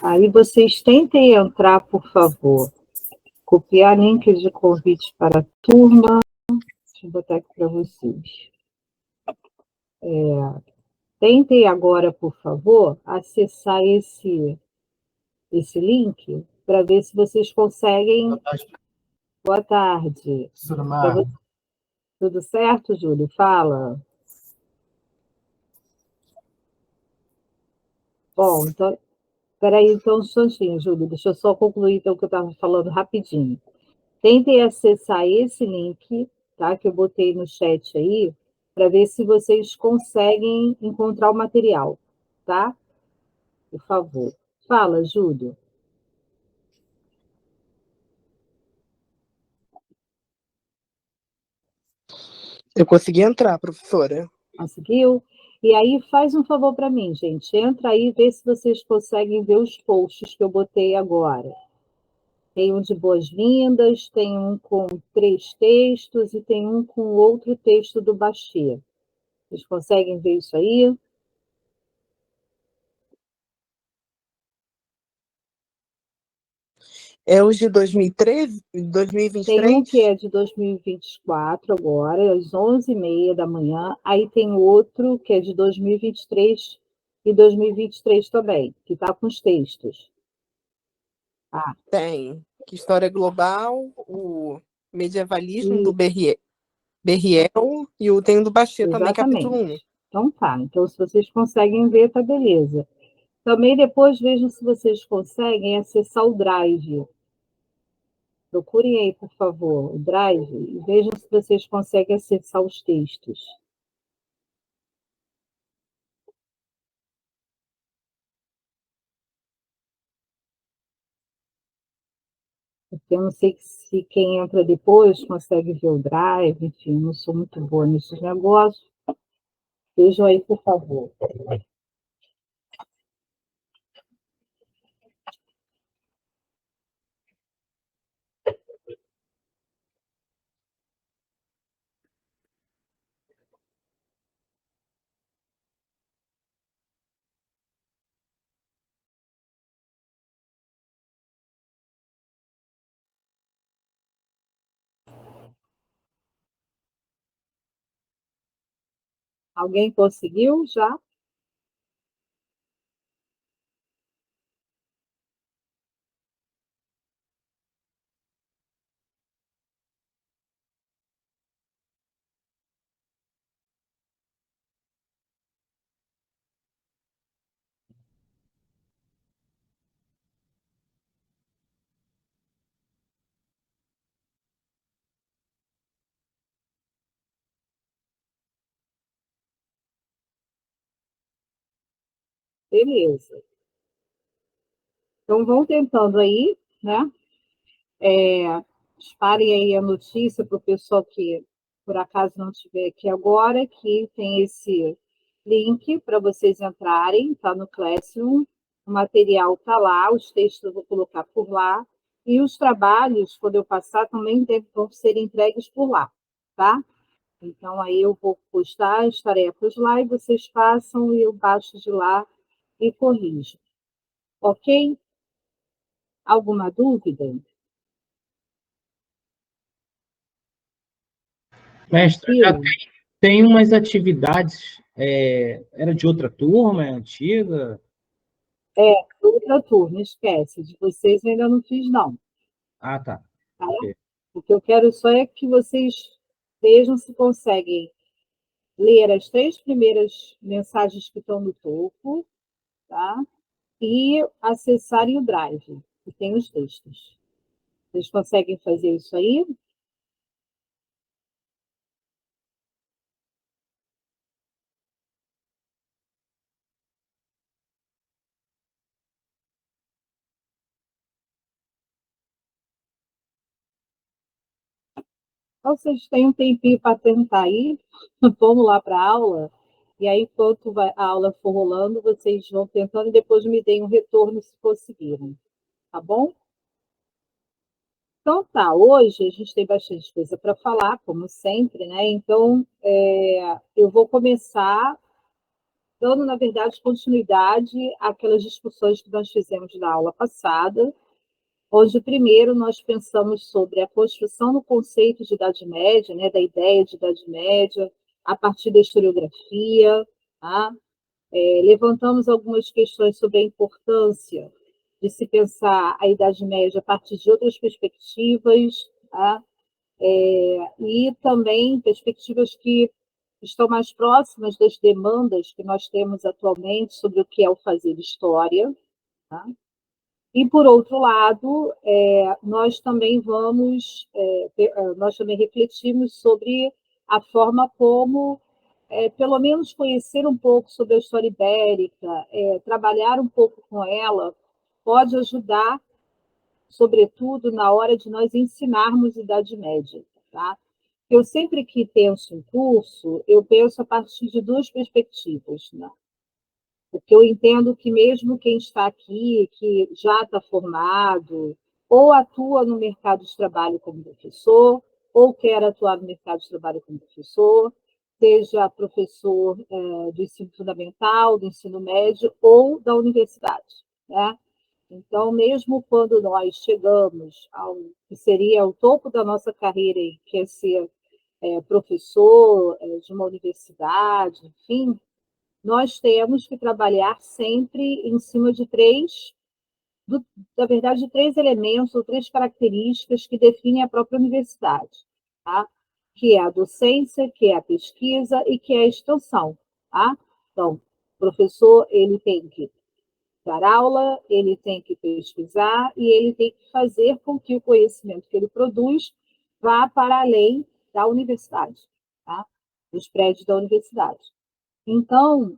Aí vocês tentem entrar, por favor. Copiar link de convite para a turma. Deixa eu botar aqui para vocês. Tentem agora, por favor, acessar esse link para ver se vocês conseguem. Boa tarde. Tudo certo, Júlio? Fala. Bom, então, peraí, então, um instantinho, Júlio. Deixa eu só concluir então, o que eu estava falando rapidinho. Tentem acessar esse link, tá? Que eu botei no chat aí, para ver se vocês conseguem encontrar o material, tá? Por favor. Fala, Júlio. Eu consegui entrar, professora. Conseguiu? E aí faz um favor para mim, gente. Entra aí e vê se vocês conseguem ver os posts que eu botei agora. Tem um de boas-vindas, tem um com 3 textos e tem um com outro texto do Bashir. Vocês conseguem ver isso aí? É os de 2013, Tem 2023? um que é de 2024 agora, às 11h30 da manhã. Aí tem outro que é de 2023 e 2023 também, que está com os textos. Tem. Que História Global, o Medievalismo E do Berriel e tem o do Bashir também, capítulo 1. exatamente. Então tá. Então, se vocês conseguem ver, tá beleza. Também depois vejam se vocês conseguem acessar o Drive. Procurem aí, por favor, o Drive e vejam se vocês conseguem acessar os textos. Porque eu não sei se quem entra depois consegue ver o Drive, enfim, não sou muito boa nesses negócios. Vejam aí, por favor. Alguém conseguiu já? Beleza. Então, vão tentando aí, né? Espalhem aí a notícia para o pessoal que, por acaso, não estiver aqui agora, que tem esse link para vocês entrarem, está no Classroom, o material está lá, os textos eu vou colocar por lá, e os trabalhos, quando eu passar, também vão ser entregues por lá, tá? Então, aí eu vou postar as tarefas lá e vocês façam e eu baixo de lá e corrijo. Ok? Alguma dúvida? Mestre, já Tranquilo? tem umas atividades, era de outra turma, é antiga? Outra turma, esquece, de vocês eu ainda não fiz, não. Ah, tá. Tá? Ok. O que eu quero só é que vocês vejam se conseguem ler as 3 primeiras mensagens que estão no topo, tá? E acessarem o Drive, que tem os textos. Vocês conseguem fazer isso aí? Ou vocês têm um tempinho para tentar aí, vamos lá para a aula, e aí, enquanto a aula for rolando, vocês vão tentando e depois me deem um retorno se conseguirem, tá bom? Então tá, hoje a gente tem bastante coisa para falar, como sempre, né? Então, eu vou começar dando, na verdade, continuidade àquelas discussões que nós fizemos na aula passada, onde primeiro nós pensamos sobre a construção do conceito de Idade Média, né, da ideia de Idade Média, a partir da historiografia, tá? Levantamos algumas questões sobre a importância de se pensar a Idade Média a partir de outras perspectivas, tá? E também perspectivas que estão mais próximas das demandas que nós temos atualmente sobre o que é o fazer história. Tá? E, por outro lado, nós também refletimos sobre a forma como, pelo menos, conhecer um pouco sobre a história ibérica, trabalhar um pouco com ela, pode ajudar, sobretudo, na hora de nós ensinarmos Idade Média. Tá? Eu sempre que penso em curso, eu penso a partir de duas perspectivas, né? Porque eu entendo que mesmo quem está aqui, que já está formado, ou atua no mercado de trabalho como professor, ou quer atuar no mercado de trabalho como professor, seja professor do ensino fundamental, do ensino médio ou da universidade, né? Então, mesmo quando nós chegamos ao que seria o topo da nossa carreira, que é ser professor de uma universidade, enfim, nós temos que trabalhar sempre em cima de na verdade, de três elementos ou três características que definem a própria universidade, tá? Que é a docência, que é a pesquisa e que é a extensão, tá? Então, o professor, ele tem que dar aula, ele tem que pesquisar e ele tem que fazer com que o conhecimento que ele produz vá para além da universidade, tá? Dos prédios da universidade. Então,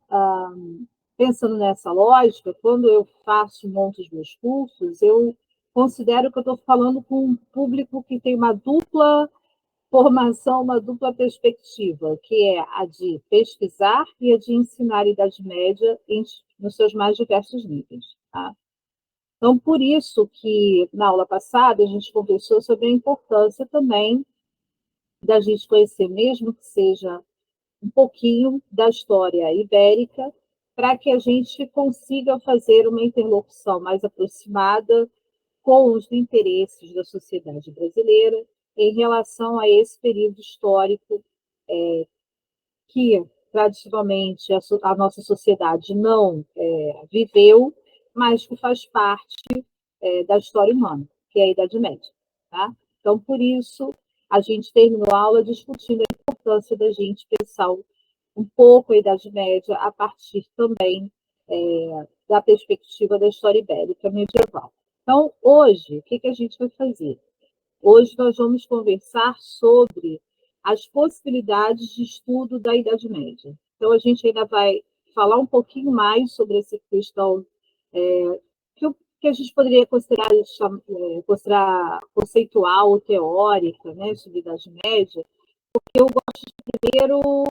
pensando nessa lógica, quando eu monto os meus cursos, eu considero que eu estou falando com um público que tem uma dupla formação, uma dupla perspectiva, que é a de pesquisar e a de ensinar a Idade Média nos seus mais diversos níveis. Tá? Então, por isso que, na aula passada, a gente conversou sobre a importância também da gente conhecer, mesmo que seja um pouquinho da história ibérica, para que a gente consiga fazer uma interlocução mais aproximada com os interesses da sociedade brasileira em relação a esse período histórico que, tradicionalmente, a nossa sociedade não viveu, mas que faz parte da história humana, que é a Idade Média. Tá? Então, por isso, a gente terminou a aula discutindo a importância da gente pensar um pouco a Idade Média a partir também da perspectiva da história ibérica medieval. Então, hoje, o que a gente vai fazer? Hoje nós vamos conversar sobre as possibilidades de estudo da Idade Média. Então, a gente ainda vai falar um pouquinho mais sobre essa questão que a gente poderia considerar conceitual ou teórica, né, sobre a Idade Média. Eu gosto de primeiro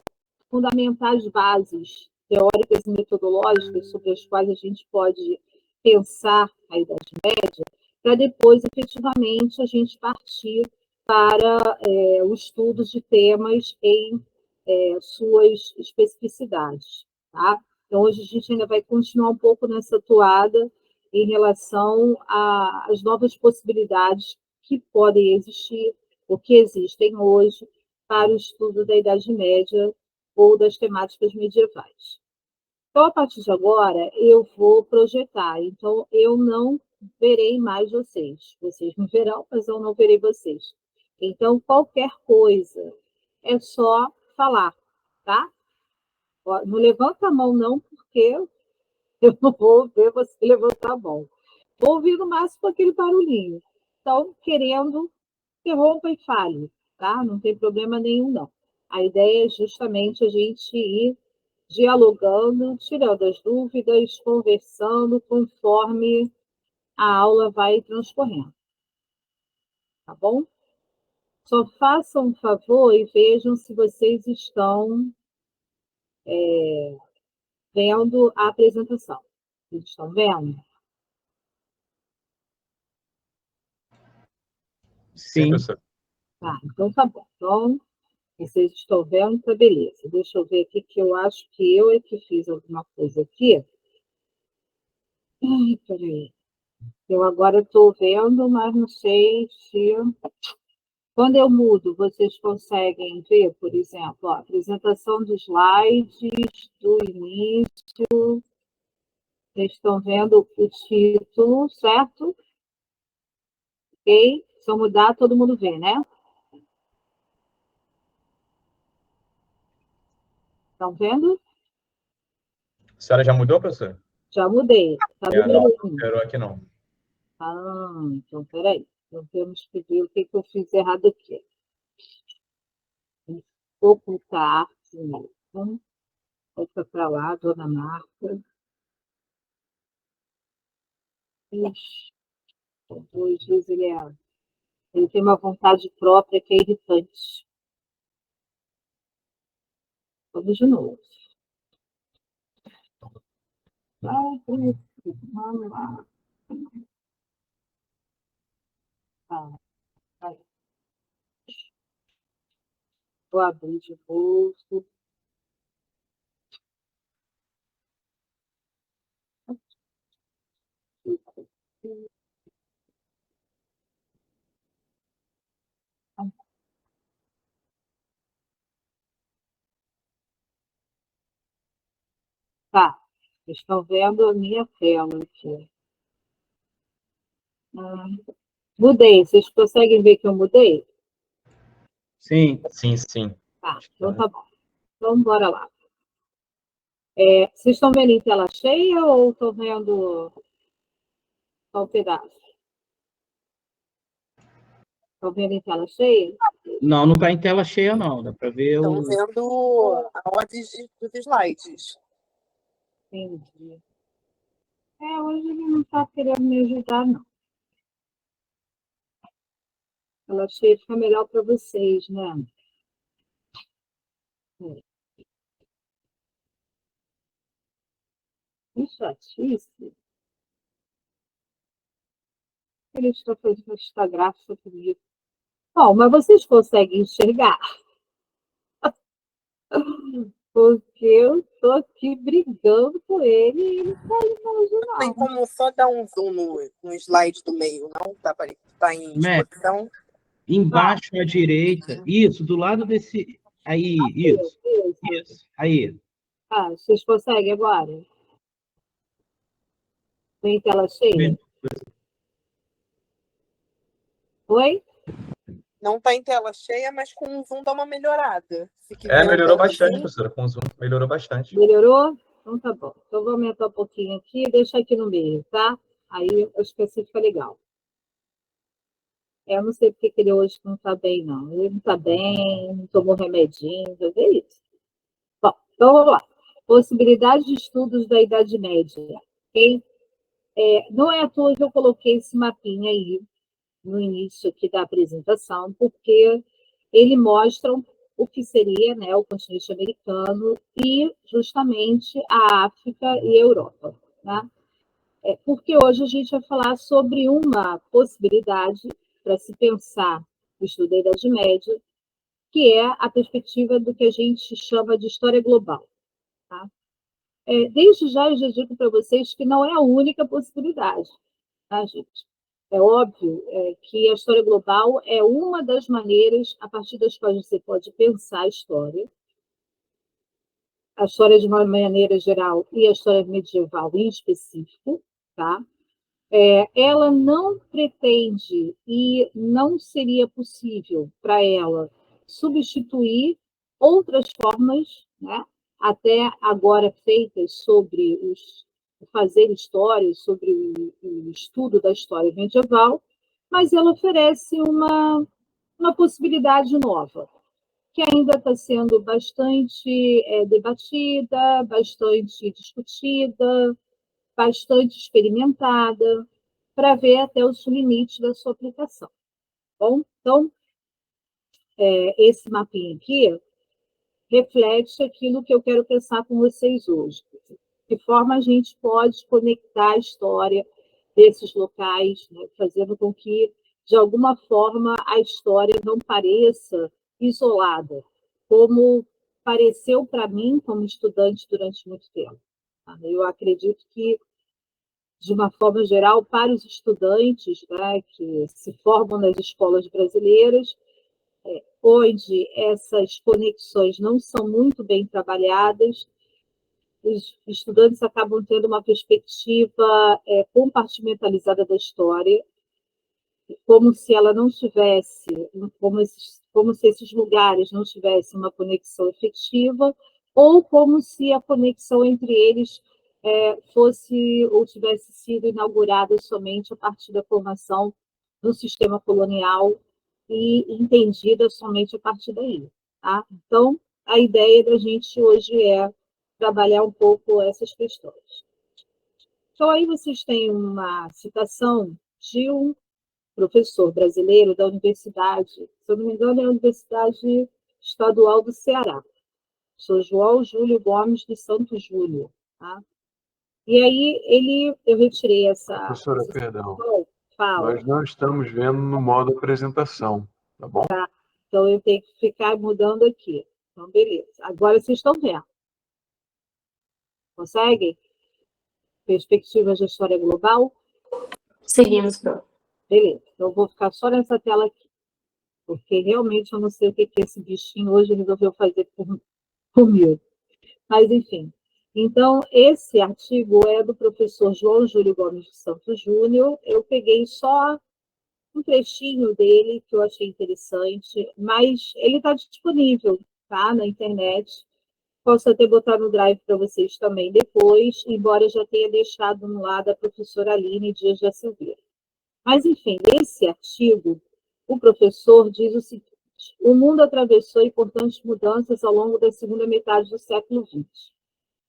fundamentar as bases teóricas e metodológicas sobre as quais a gente pode pensar a Idade Média, para depois, efetivamente, a gente partir para o estudo de temas em suas especificidades. Tá? Então, hoje a gente ainda vai continuar um pouco nessa toada em relação às novas possibilidades que podem existir, ou que existem hoje, para o estudo da Idade Média ou das temáticas medievais. Então, a partir de agora, eu vou projetar. Então, eu não verei mais vocês. Vocês me verão, mas eu não verei vocês. Então, qualquer coisa é só falar, tá? Não levanta a mão, não, porque eu não vou ver você levantar a mão. Vou ouvir no máximo aquele barulhinho. Então, querendo, interrompa e fale, tá? Não tem problema nenhum, não. A ideia é justamente a gente ir dialogando, tirando as dúvidas, conversando conforme a aula vai transcorrendo, tá bom? Só façam um favor e vejam se vocês estão vendo a apresentação. Vocês estão vendo? Sim. Professor. Tá, então tá bom. Então, Vocês estão vendo? Tá, beleza. Deixa eu ver aqui, que eu acho que eu é que fiz alguma coisa aqui. Ai, peraí. Eu agora estou vendo, mas não sei se... Quando eu mudo, vocês conseguem ver, por exemplo, ó, apresentação de slides do início. Vocês estão vendo o título, certo? Ok? Se eu mudar, todo mundo vê, né? Estão vendo? A senhora já mudou, professor? Já mudei. Está Não, número 1. esperou aqui não. Ah, então, peraí. Então, temos que ver o que eu fiz errado aqui. Ocultar. Volta para lá, dona Marta. Ixi, 2 vezes ele tem uma vontade própria que é irritante. Vamos de novo. Vamos lá. Vou abrir de novo. Tá, vocês estão vendo a minha tela aqui. Mudei, vocês conseguem ver que eu mudei? Sim. Sim, sim. Tá, então tá bom. Então, bora lá. Vocês estão vendo em tela cheia ou estão vendo só um pedaço? Estão vendo em tela cheia? Não, não está em tela cheia, não. Dá para ver Estão vendo a ordem dos slides. Entendi. Hoje ele não está querendo me ajudar, não. Tela cheia fica melhor para vocês, né? Que chatice. Ele está fazendo esta graça comigo. Bom, mas vocês conseguem enxergar? Porque eu estou aqui brigando com ele e ele está indo Não tem como só dar um zoom no slide do meio, não? Tá em exposição? Embaixo à direita. Isso, do lado desse... Aí, isso. Isso, aí. Vocês conseguem agora? Tem tela cheia? Oi? Não está em tela cheia, mas com o zoom dá uma melhorada. Se Melhorou bastante, professora. Com o Zoom, melhorou bastante. Melhorou? Então tá bom. Então vou aumentar um pouquinho aqui e deixar aqui no meio, tá? Aí eu acho que assim fica legal. Eu não sei porque que ele hoje não está bem, não. Ele não está bem, não tomou remedinho, vai ver isso. Bom, então vamos lá. Possibilidade de estudos da Idade Média, ok? Não é à toa que eu coloquei esse mapinha aí no início aqui da apresentação, porque ele mostra o que seria, né, o continente americano e justamente a África e a Europa, né? Porque hoje a gente vai falar sobre uma possibilidade para se pensar o estudo da Idade Média, que é a perspectiva do que a gente chama de história global. Tá? Desde já eu já digo para vocês que não é a única possibilidade, tá, gente? É óbvio que a história global é uma das maneiras a partir das quais você pode pensar a história de uma maneira geral e a história medieval em específico, tá? Ela não pretende e não seria possível para ela substituir outras formas, né, até agora feitas sobre fazer história, sobre o estudo da história medieval, mas ela oferece uma possibilidade nova, que ainda está sendo bastante debatida, bastante discutida, bastante experimentada, para ver até os limites da sua aplicação. Bom, então, esse mapinha aqui reflete aquilo que eu quero pensar com vocês hoje. De que forma a gente pode conectar a história desses locais, né, fazendo com que, de alguma forma, a história não pareça isolada, como pareceu para mim, como estudante durante muito tempo. Tá? Eu acredito que, de uma forma geral, para os estudantes, né, que se formam nas escolas brasileiras, onde essas conexões não são muito bem trabalhadas, os estudantes acabam tendo uma perspectiva compartimentalizada da história, como se ela não tivesse, como se esses lugares não tivessem uma conexão efetiva, ou como se a conexão entre eles fosse ou tivesse sido inaugurada somente a partir da formação do sistema colonial e entendida somente a partir daí. Tá? Então, a ideia da gente hoje é trabalhar um pouco essas questões. Então, aí vocês têm uma citação de um professor brasileiro da universidade, se eu não me engano, é a Universidade Estadual do Ceará, Sr. João Júlio Gomes de Santo Júlio. Tá? E aí, eu retirei essa... Professora, perdão. Fala. Nós não estamos vendo no modo apresentação, tá bom? Tá. Então, eu tenho que ficar mudando aqui. Então, beleza. Agora vocês estão vendo. Conseguem? Perspectiva de história global? Seguimos, prof. Beleza. Então, eu vou ficar só nessa tela aqui. Porque realmente eu não sei o que esse bichinho hoje resolveu fazer comigo. Mas, enfim. Então, esse artigo é do professor João Júlio Gomes de Santos Júnior. Eu peguei só um trechinho dele que eu achei interessante, mas ele está disponível, tá, na internet. Posso até botar no Drive para vocês também depois, embora eu já tenha deixado no lado da professora Aline Dias da Silveira. Mas, enfim, nesse artigo, o professor diz o seguinte: o mundo atravessou importantes mudanças ao longo da segunda metade do século XX.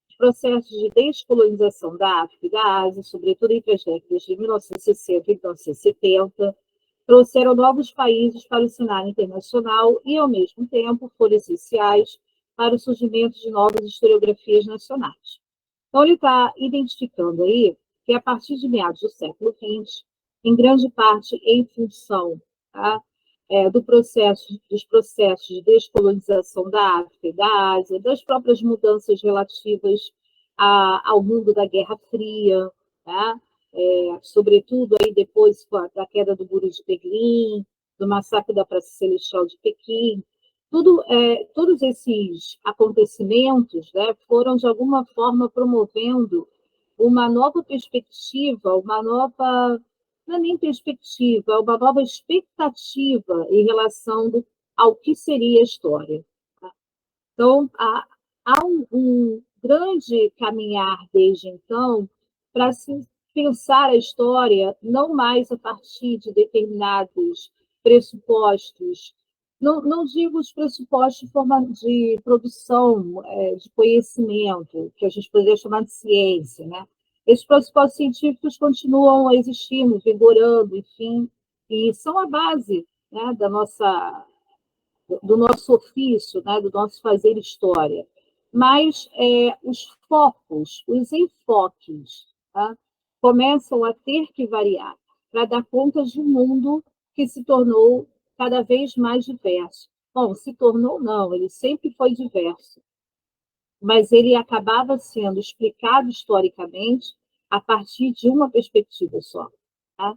Os processos de descolonização da África e da Ásia, sobretudo entre as décadas de 1960 e 1970, trouxeram novos países para o cenário internacional e, ao mesmo tempo, foram essenciais para o surgimento de novas historiografias nacionais. Então, ele está identificando aí que, a partir de meados do século XX, em grande parte em função, tá, dos processos de descolonização da África e da Ásia, das próprias mudanças relativas ao mundo da Guerra Fria, tá? Sobretudo aí depois da queda do Muro de Berlim, do massacre da Praça Celestial de Pequim, todos esses acontecimentos, né, foram, de alguma forma, promovendo uma nova perspectiva, não é nem perspectiva, é uma nova expectativa em relação ao que seria a história. Tá? Então, há um grande caminhar desde então para se pensar a história não mais a partir de determinados pressupostos, não digo os pressupostos de produção de conhecimento, que a gente poderia chamar de ciência, né? Esses pressupostos científicos continuam existindo, vigorando, enfim, e são a base, né, do nosso ofício, né, do nosso fazer história. Mas os focos, os enfoques, tá, começam a ter que variar para dar conta de um mundo que se tornou cada vez mais diverso. Bom, se tornou não, ele sempre foi diverso, mas ele acabava sendo explicado historicamente a partir de uma perspectiva só. Tá?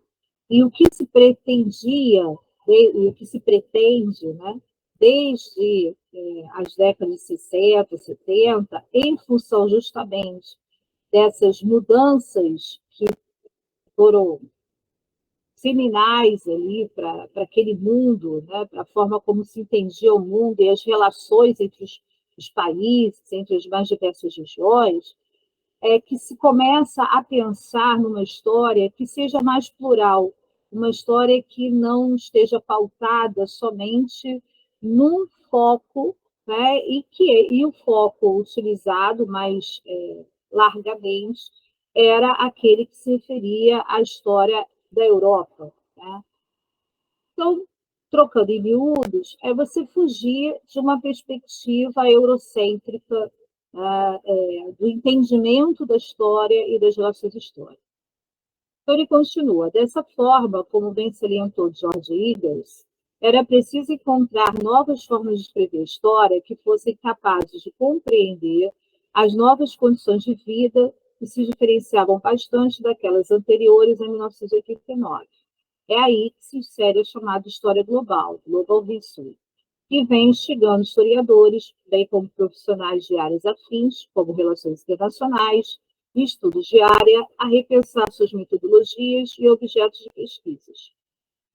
E o que se pretendia, e o que se pretende, né, desde as décadas de 60, 70, em função justamente dessas mudanças que foram seminais ali para aquele mundo, né, para a forma como se entendia o mundo e as relações entre os países, entre as mais diversas regiões, que se começa a pensar numa história que seja mais plural, uma história que não esteja pautada somente num foco, né, e o foco utilizado mais largamente era aquele que se referia à história da Europa. Né? Então, trocando em miúdos, é você fugir de uma perspectiva eurocêntrica do entendimento da história e das relações históricas. Então, ele continua. Dessa forma, como bem salientou George Eagles, era preciso encontrar novas formas de escrever a história que fossem capazes de compreender as novas condições de vida que se diferenciavam bastante daquelas anteriores a 1989. É aí que se insere a chamada história global, Global History, que vem instigando historiadores, bem como profissionais de áreas afins, como relações internacionais e estudos de área, a repensar suas metodologias e objetos de pesquisas.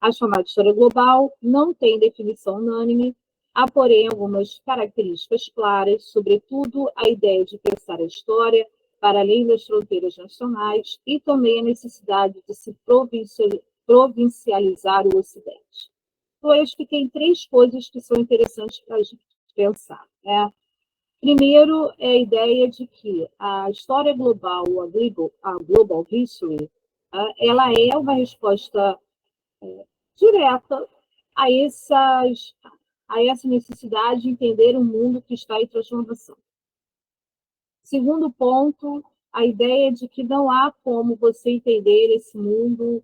A chamada história global não tem definição unânime, há, porém, algumas características claras, sobretudo a ideia de pensar a história para além das fronteiras nacionais e também a necessidade de se provincializar o Ocidente. Então, eu acho que tem 3 coisas que são interessantes para a gente pensar, né? Primeiro, é a ideia de que a história global, a Global History, ela é uma resposta direta a essa necessidade de entender um mundo que está em transformação. Segundo ponto, a ideia de que não há como você entender esse mundo,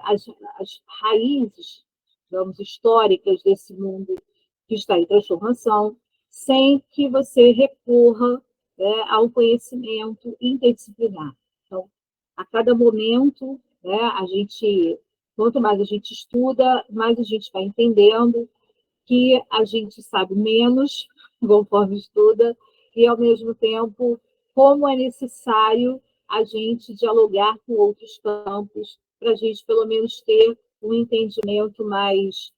as raízes, digamos, históricas desse mundo que está em transformação, sem que você recorra, né, a um conhecimento interdisciplinar. Então, a cada momento, né, quanto mais a gente estuda, mais a gente vai entendendo que a gente sabe menos, conforme estuda, e, ao mesmo tempo, como é necessário a gente dialogar com outros campos, para a gente, pelo menos, ter um entendimento mais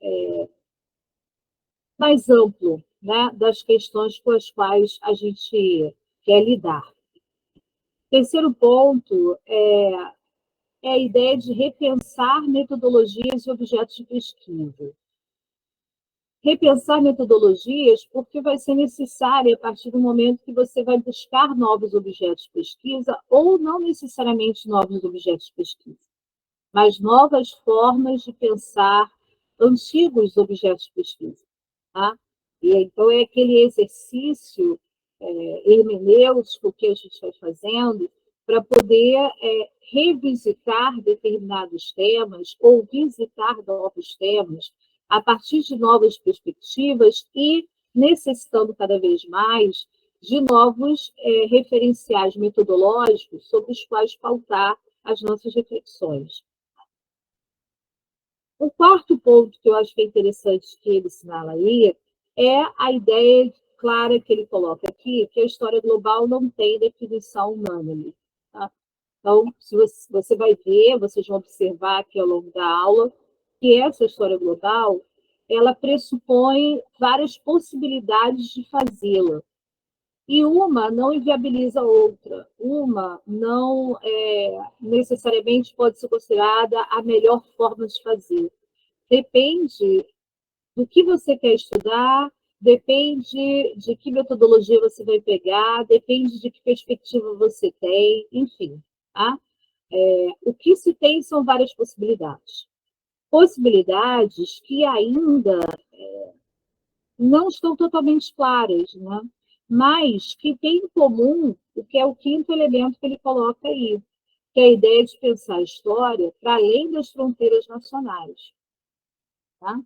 amplo, né, das questões com as quais a gente quer lidar. Terceiro ponto é a ideia de repensar metodologias e objetos de pesquisa. Repensar metodologias porque vai ser necessário a partir do momento que você vai buscar novos objetos de pesquisa, ou não necessariamente novos objetos de pesquisa, mas novas formas de pensar antigos objetos de pesquisa. Tá? E então é aquele exercício hermenêutico que a gente vai fazendo para poder revisitar determinados temas ou visitar novos temas a partir de novas perspectivas e necessitando cada vez mais de novos referenciais metodológicos sobre os quais pautar as nossas reflexões. O quarto ponto que eu acho que é interessante que ele assinala aí é a ideia clara que ele coloca aqui, que a história global não tem definição unânime. Tá? Então, se você vai ver, vocês vão observar aqui ao longo da aula, que essa história global, ela pressupõe várias possibilidades de fazê-la. E uma não inviabiliza a outra. Uma não necessariamente pode ser considerada a melhor forma de fazer. Depende do que você quer estudar, depende de que metodologia você vai pegar, depende de que perspectiva você tem, enfim. Tá? O que se tem são várias possibilidades. Possibilidades que ainda não estão totalmente claras, né? Mas que têm em comum o que é o quinto elemento que ele coloca aí, que é a ideia de pensar a história para além das fronteiras nacionais. Tá?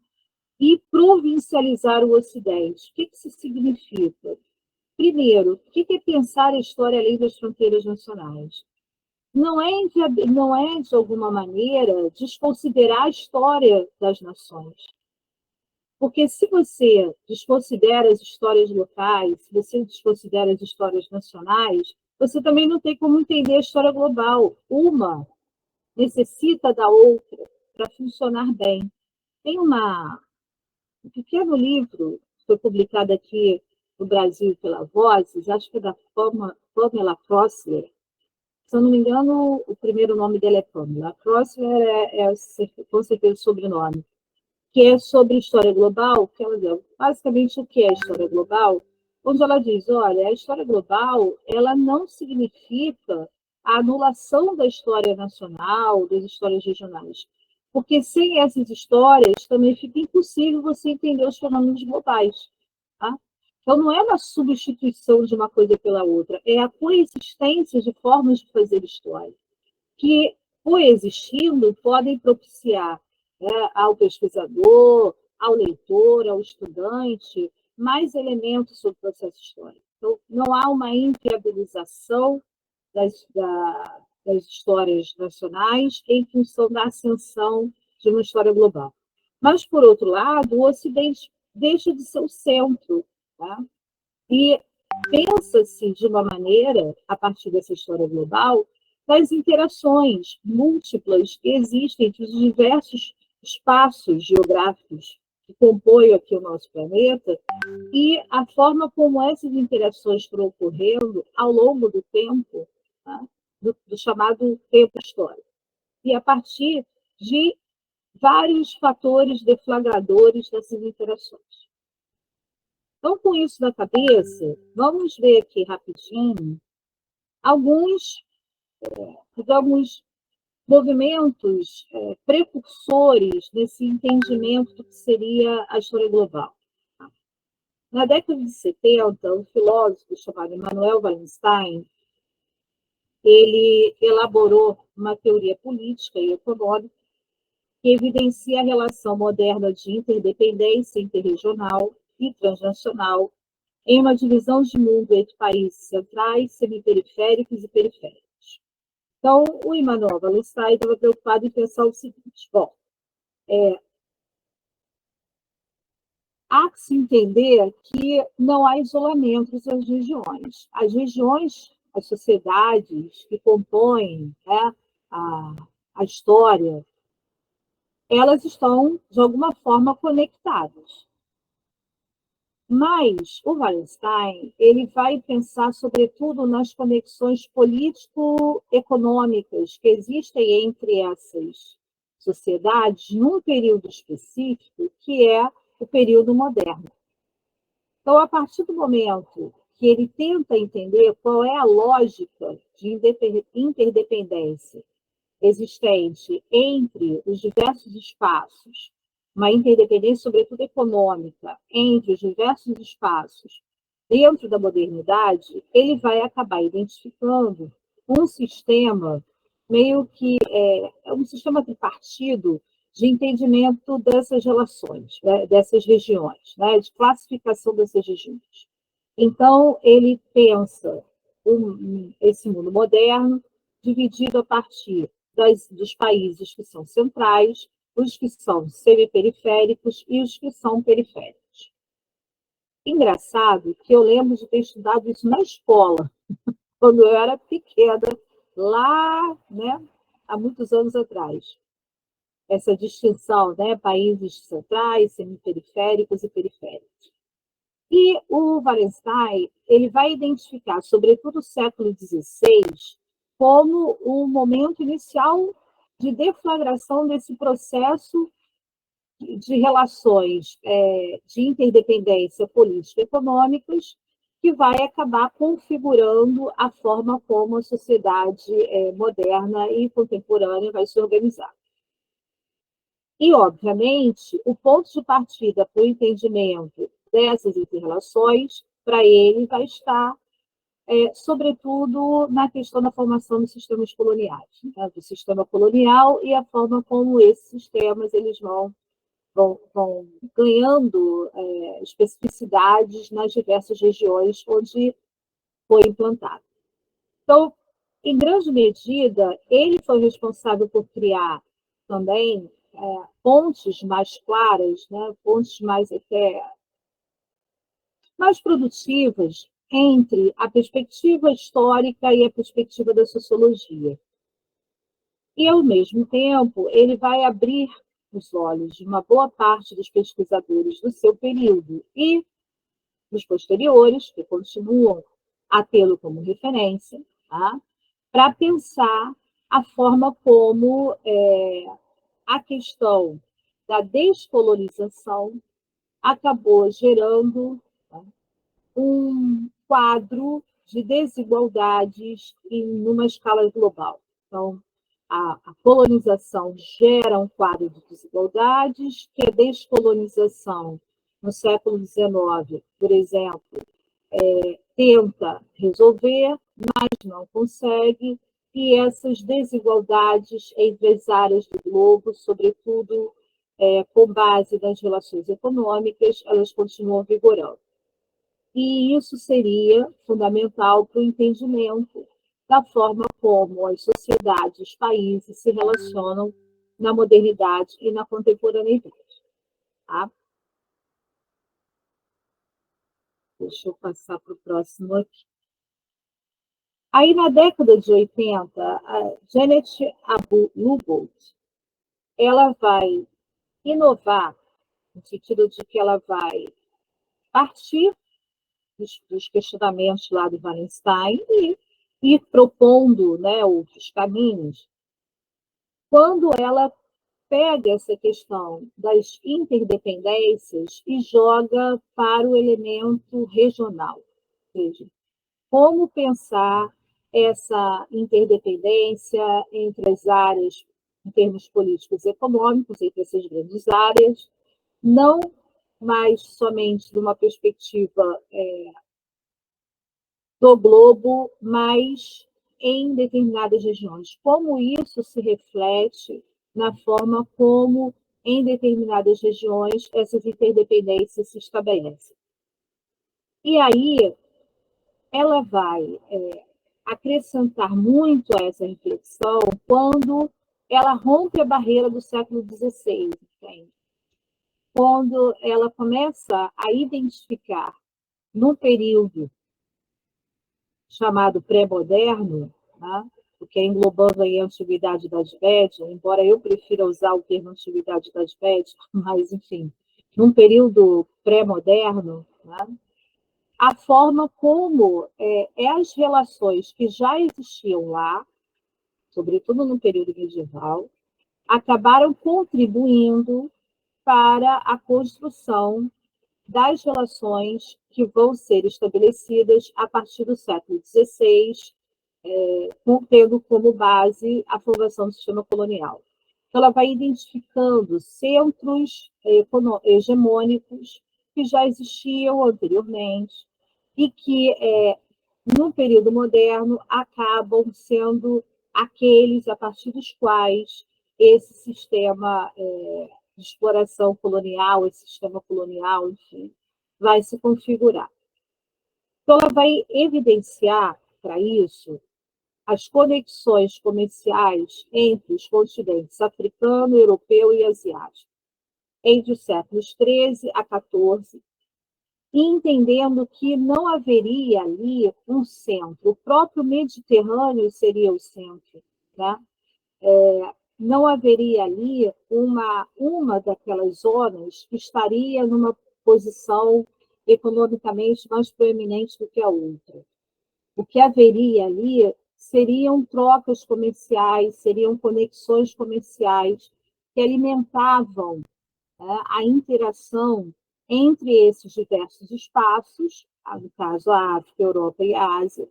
E provincializar o Ocidente. O que isso significa? Primeiro, o que é pensar a história além das fronteiras nacionais? Não é, de alguma maneira, desconsiderar a história das nações. Porque se você desconsidera as histórias locais, se você desconsidera as histórias nacionais, você também não tem como entender a história global. Uma necessita da outra para funcionar bem. Tem um pequeno livro que foi publicado aqui no Brasil pela Vozes, acho que é da Pamela Crossler. Se eu não me engano, o primeiro nome dela é Pamela. Crossler é com certeza o sobrenome, que é sobre história global, que ela diz basicamente o que é história global, onde ela diz, olha, a história global ela não significa a anulação da história nacional, das histórias regionais, porque sem essas histórias também fica impossível você entender os fenômenos globais. Tá? Então, não é uma substituição de uma coisa pela outra, é a coexistência de formas de fazer história, que, coexistindo, podem propiciar né, ao pesquisador, ao leitor, ao estudante, mais elementos sobre o processo histórico. Então, não há uma inviabilização das histórias nacionais em função da ascensão de uma história global. Mas, por outro lado, o Ocidente deixa de ser o centro, tá? E pensa-se de uma maneira, a partir dessa história global, das interações múltiplas que existem entre os diversos espaços geográficos que compõem aqui o nosso planeta e a forma como essas interações foram ocorrendo ao longo do tempo, tá? do chamado tempo histórico. E a partir de vários fatores deflagradores dessas interações. Então, com isso na cabeça, vamos ver aqui rapidinho alguns, digamos, movimentos precursores desse entendimento do que seria a história global. Na década de 70, um filósofo chamado Emanuel Wallenstein, ele elaborou uma teoria política e econômica que evidencia a relação moderna de interdependência interregional e transnacional em uma divisão de mundo entre países centrais, semiperiféricos e periféricos. Então, o Emanuel Wallenstein estava preocupado em pensar o seguinte: bom, há que se entender que não há isolamento entre as regiões. As regiões, as sociedades que compõem, né, a história, elas estão, de alguma forma, conectadas. Mas o Wallenstein ele vai pensar, sobretudo, nas conexões político-econômicas que existem entre essas sociedades num período específico, que é o período moderno. Então, a partir do momento que ele tenta entender qual é a lógica de interdependência existente entre os diversos espaços, uma interdependência, sobretudo econômica, entre os diversos espaços dentro da modernidade, ele vai acabar identificando um sistema meio que um sistema tripartido de entendimento dessas relações, né, dessas regiões, né, de classificação dessas regiões. Então, ele pensa esse mundo moderno dividido a partir dos países que são centrais, os que são semiperiféricos e os que são periféricos. Engraçado que eu lembro de ter estudado isso na escola, quando eu era pequena, lá, né, há muitos anos atrás. Essa distinção, né, países centrais, semiperiféricos e periféricos. E o Wallenstein ele vai identificar, sobretudo o século XVI, como o momento inicial de deflagração desse processo de relações de interdependência política e econômicas que vai acabar configurando a forma como a sociedade moderna e contemporânea vai se organizar. E, obviamente, o ponto de partida para o entendimento dessas interrelações, para ele, vai estar sobretudo na questão da formação dos sistemas coloniais, né? Do sistema colonial e a forma como esses sistemas eles vão ganhando especificidades nas diversas regiões onde foi implantado. Então, em grande medida, ele foi responsável por criar também pontes mais claras, né? Pontes mais produtivas entre a perspectiva histórica e a perspectiva da sociologia. E, ao mesmo tempo, ele vai abrir os olhos de uma boa parte dos pesquisadores do seu período e dos posteriores, que continuam a tê-lo como referência, tá? Para pensar a forma como a questão da descolonização acabou gerando um quadro de desigualdades em uma escala global. Então, a colonização gera um quadro de desigualdades que a descolonização no século XIX, por exemplo, tenta resolver, mas não consegue, e essas desigualdades entre as áreas do globo, sobretudo com base nas relações econômicas, elas continuam vigorando. E isso seria fundamental para o entendimento da forma como as sociedades, os países se relacionam na modernidade e na contemporaneidade. Tá? Deixa eu passar para o próximo aqui. Aí, na década de 80, a Janet Abu-Lubold, ela vai inovar, no sentido de que ela vai partir dos questionamentos lá do Wallenstein e ir propondo, né, outros caminhos. Quando ela pega essa questão das interdependências e joga para o elemento regional, ou seja, como pensar essa interdependência entre as áreas, em termos políticos e econômicos, entre essas grandes áreas, não mais somente de uma perspectiva do globo, mas em determinadas regiões. Como isso se reflete na forma como, em determinadas regiões, essas interdependências se estabelecem. E aí, ela vai acrescentar muito a essa reflexão quando ela rompe a barreira do século XVI, entende? Quando ela começa a identificar, num período chamado pré-moderno, né, porque englobando aí a Antiguidade e a Idade Média, embora eu prefira usar o termo Antiguidade e Idade Média, mas, enfim, num período pré-moderno, né, a forma como as relações que já existiam lá, sobretudo no período medieval, acabaram contribuindo para a construção das relações que vão ser estabelecidas a partir do século XVI, tendo como base a formação do sistema colonial. Então, ela vai identificando centros hegemônicos que já existiam anteriormente e que, no período moderno, acabam sendo aqueles a partir dos quais esse sistema de exploração colonial, esse sistema colonial, enfim, vai se configurar. Então, ela vai evidenciar, para isso, as conexões comerciais entre os continentes africano, europeu e asiático, entre os séculos XIII a XIV, entendendo que não haveria ali um centro, o próprio Mediterrâneo seria o centro, né? Não haveria ali uma daquelas zonas que estaria numa posição economicamente mais proeminente do que a outra. O que haveria ali seriam trocas comerciais, seriam conexões comerciais que alimentavam, né, a interação entre esses diversos espaços, no caso a África, a Europa e a Ásia,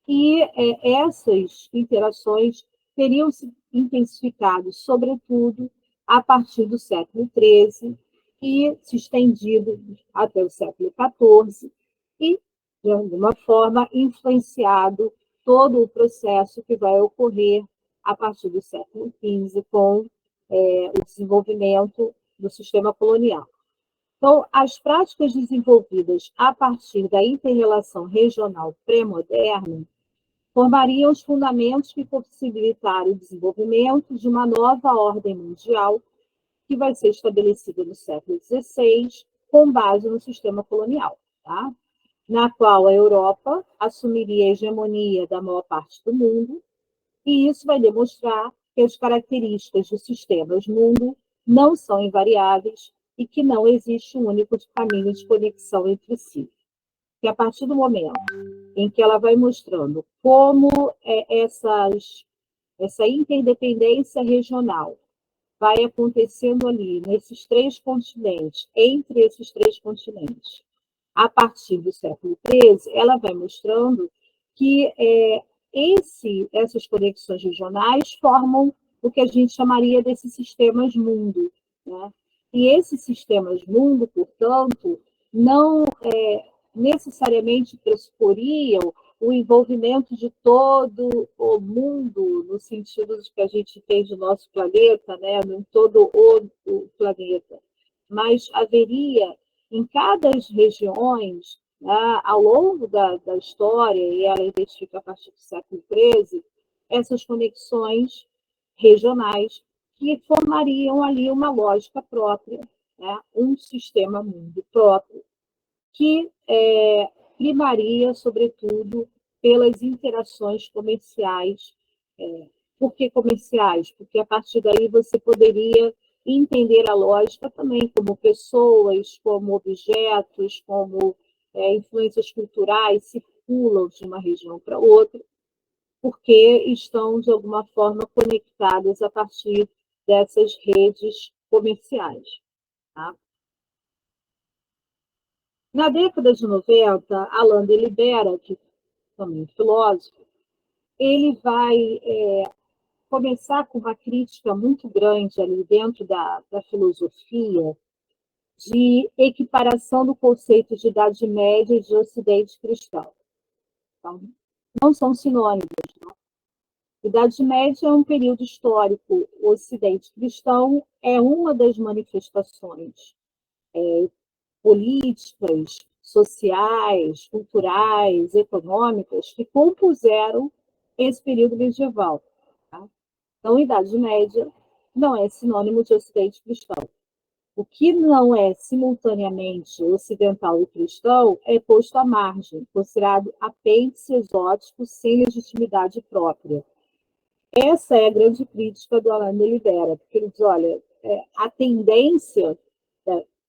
e essas interações teriam se intensificado, sobretudo, a partir do século XIII e se estendido até o século XIV e, de alguma forma, influenciado todo o processo que vai ocorrer a partir do século XV com o desenvolvimento do sistema colonial. Então, as práticas desenvolvidas a partir da inter-relação regional pré-moderna formariam os fundamentos que possibilitaram o desenvolvimento de uma nova ordem mundial que vai ser estabelecida no século XVI com base no sistema colonial, tá? Na qual a Europa assumiria a hegemonia da maior parte do mundo, e isso vai demonstrar que as características dos sistemas mundo não são invariáveis e que não existe um único caminho de conexão entre si. Que a partir do momento em que ela vai mostrando como essa interdependência regional vai acontecendo ali, nesses três continentes, entre esses três continentes, a partir do século XIII, ela vai mostrando que essas conexões regionais formam o que a gente chamaria desses sistemas mundo, né? E esses sistemas mundo, portanto, não necessariamente pressuporiam o envolvimento de todo o mundo, no sentido de que a gente tem do nosso planeta, né, em todo o planeta, mas haveria em cada das regiões, né, ao longo da história, e ela identifica a partir do século XIII, essas conexões regionais que formariam ali uma lógica própria, né, um sistema mundo próprio, que primaria, sobretudo, pelas interações comerciais. Por que comerciais? Porque a partir daí você poderia entender a lógica também como pessoas, como objetos, como influências culturais circulam de uma região para outra, porque estão, de alguma forma, conectadas a partir dessas redes comerciais. Tá? Na década de 90, Alain de Libera, que também é filósofo, ele vai começar com uma crítica muito grande ali dentro da filosofia de equiparação do conceito de Idade Média e de Ocidente cristão. Então, não são sinônimos. Não? Idade Média é um período histórico. O Ocidente cristão é uma das manifestações políticas, sociais, culturais, econômicas que compuseram esse período medieval. Tá? Então, Idade Média não é sinônimo de Ocidente cristão. O que não é simultaneamente ocidental e cristão é posto à margem, considerado apêndice exótico sem legitimidade própria. Essa é a grande crítica do Alain de Libera, porque ele diz, olha, a tendência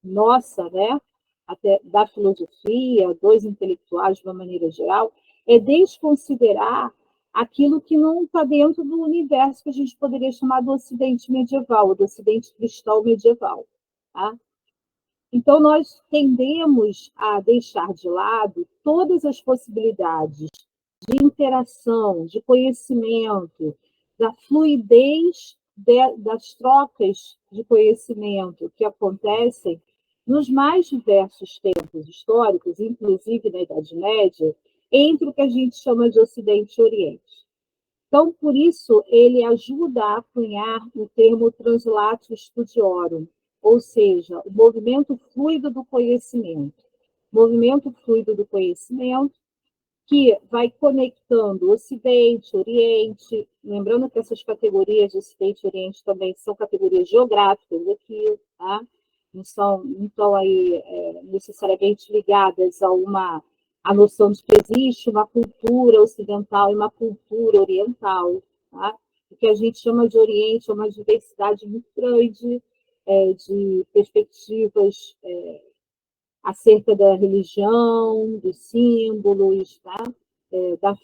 nossa, né, até da filosofia, dos intelectuais de uma maneira geral, é desconsiderar aquilo que não está dentro do universo que a gente poderia chamar do Ocidente medieval, do Ocidente cristão medieval. Tá? Então, nós tendemos a deixar de lado todas as possibilidades de interação, de conhecimento, da fluidez das trocas de conhecimento que acontecem nos mais diversos tempos históricos, inclusive na Idade Média, entre o que a gente chama de Ocidente e Oriente. Então, por isso, ele ajuda a cunhar o termo translatio studiorum, ou seja, o movimento fluido do conhecimento. Movimento fluido do conhecimento que vai conectando Ocidente, Oriente, lembrando que essas categorias de Ocidente e Oriente também são categorias geográficas aqui, tá? Não estão aí necessariamente ligadas a noção de que existe uma cultura ocidental e uma cultura oriental, tá? O que a gente chama de Oriente é uma diversidade muito grande de perspectivas acerca da religião, dos símbolos, tá?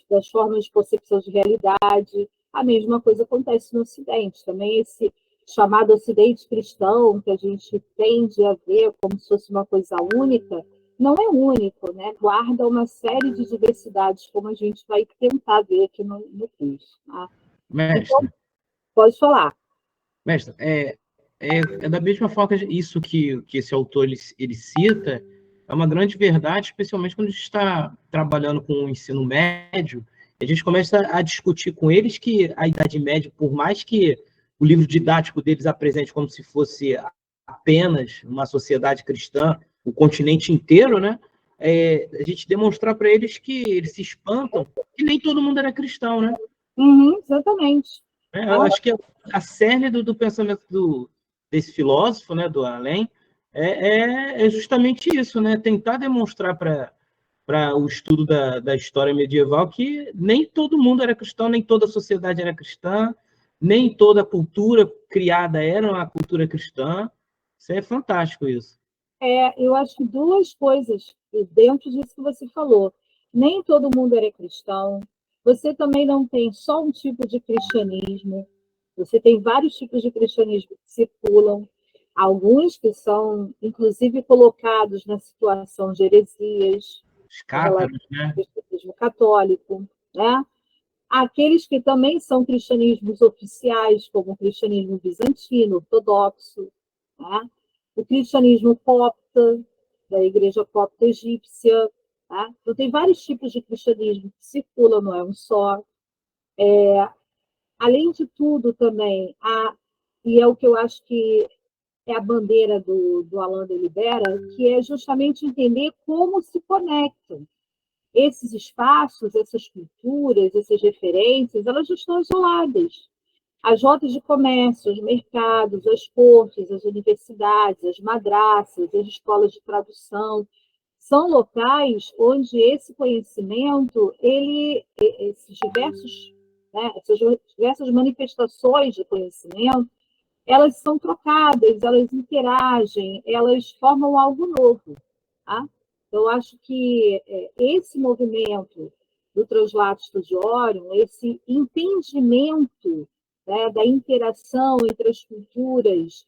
Das formas de percepção de realidade. A mesma coisa acontece no Ocidente. Também esse chamado Ocidente cristão, que a gente tende a ver como se fosse uma coisa única, não é único, né? Guarda uma série de diversidades, como a gente vai tentar ver aqui no curso. Tá? Mestre, então, pode falar. Mestre, é da mesma forma que isso que esse autor ele cita, é uma grande verdade, especialmente quando a gente está trabalhando com o ensino médio, a gente começa a discutir com eles que a Idade Média, por mais que o livro didático deles apresente como se fosse apenas uma sociedade cristã, o continente inteiro, né? A gente demonstrar para eles que eles se espantam que nem todo mundo era cristão, né? Exatamente. Eu acho que a cerne do pensamento desse filósofo, né, do Alain, é justamente isso, né? Tentar demonstrar para o estudo da história medieval que nem todo mundo era cristão, nem toda a sociedade era cristã, nem toda a cultura criada era uma cultura cristã. Isso é fantástico, isso. Eu acho que duas coisas dentro disso que você falou. Nem todo mundo era cristão. Você também não tem só um tipo de cristianismo. Você tem vários tipos de cristianismo que circulam. Alguns que são, inclusive, colocados na situação de heresias. Os cátaros, né? O cristianismo católico, né? Aqueles que também são cristianismos oficiais, como o cristianismo bizantino, ortodoxo, né? O cristianismo copta, da igreja copta egípcia, Tá? Então, tem vários tipos de cristianismo que circulam, não é um só. Além de tudo, também, e é o que eu acho que é a bandeira do Alain de Libera, que é justamente entender como se conectam esses espaços, essas culturas, essas referências, elas não estão isoladas. As rotas de comércio, os mercados, as cortes, as universidades, as madraças, as escolas de tradução, são locais onde esse conhecimento, essas diversas manifestações de conhecimento, elas são trocadas, elas interagem, elas formam algo novo. Tá? Eu acho que esse movimento do Translato Studiorum, esse entendimento, né, da interação entre as culturas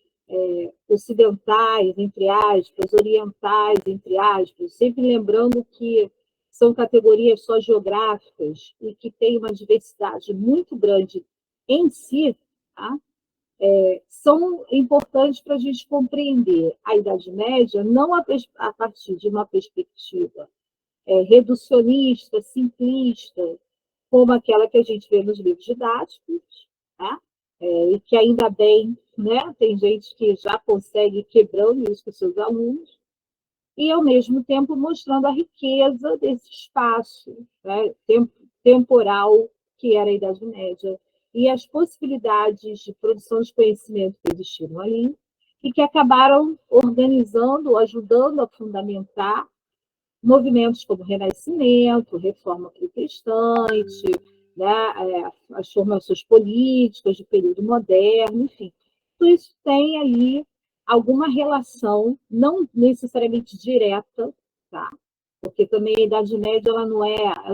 ocidentais, entre aspas, orientais, entre aspas, sempre lembrando que são categorias só geográficas e que têm uma diversidade muito grande em si, tá? São importantes para a gente compreender a Idade Média não a partir de uma perspectiva reducionista, simplista, como aquela que a gente vê nos livros didáticos, tá? E que ainda bem, né, tem gente que já consegue ir quebrando isso com seus alunos, e, ao mesmo tempo, mostrando a riqueza desse espaço, né, temporal que era a Idade Média, e as possibilidades de produção de conhecimento que existiram ali, e que acabaram organizando, ajudando a fundamentar movimentos como o Renascimento, Reforma Protestante, né, as formações políticas do período moderno, enfim. Tudo isso tem ali alguma relação, não necessariamente direta, tá? Porque também a Idade Média ela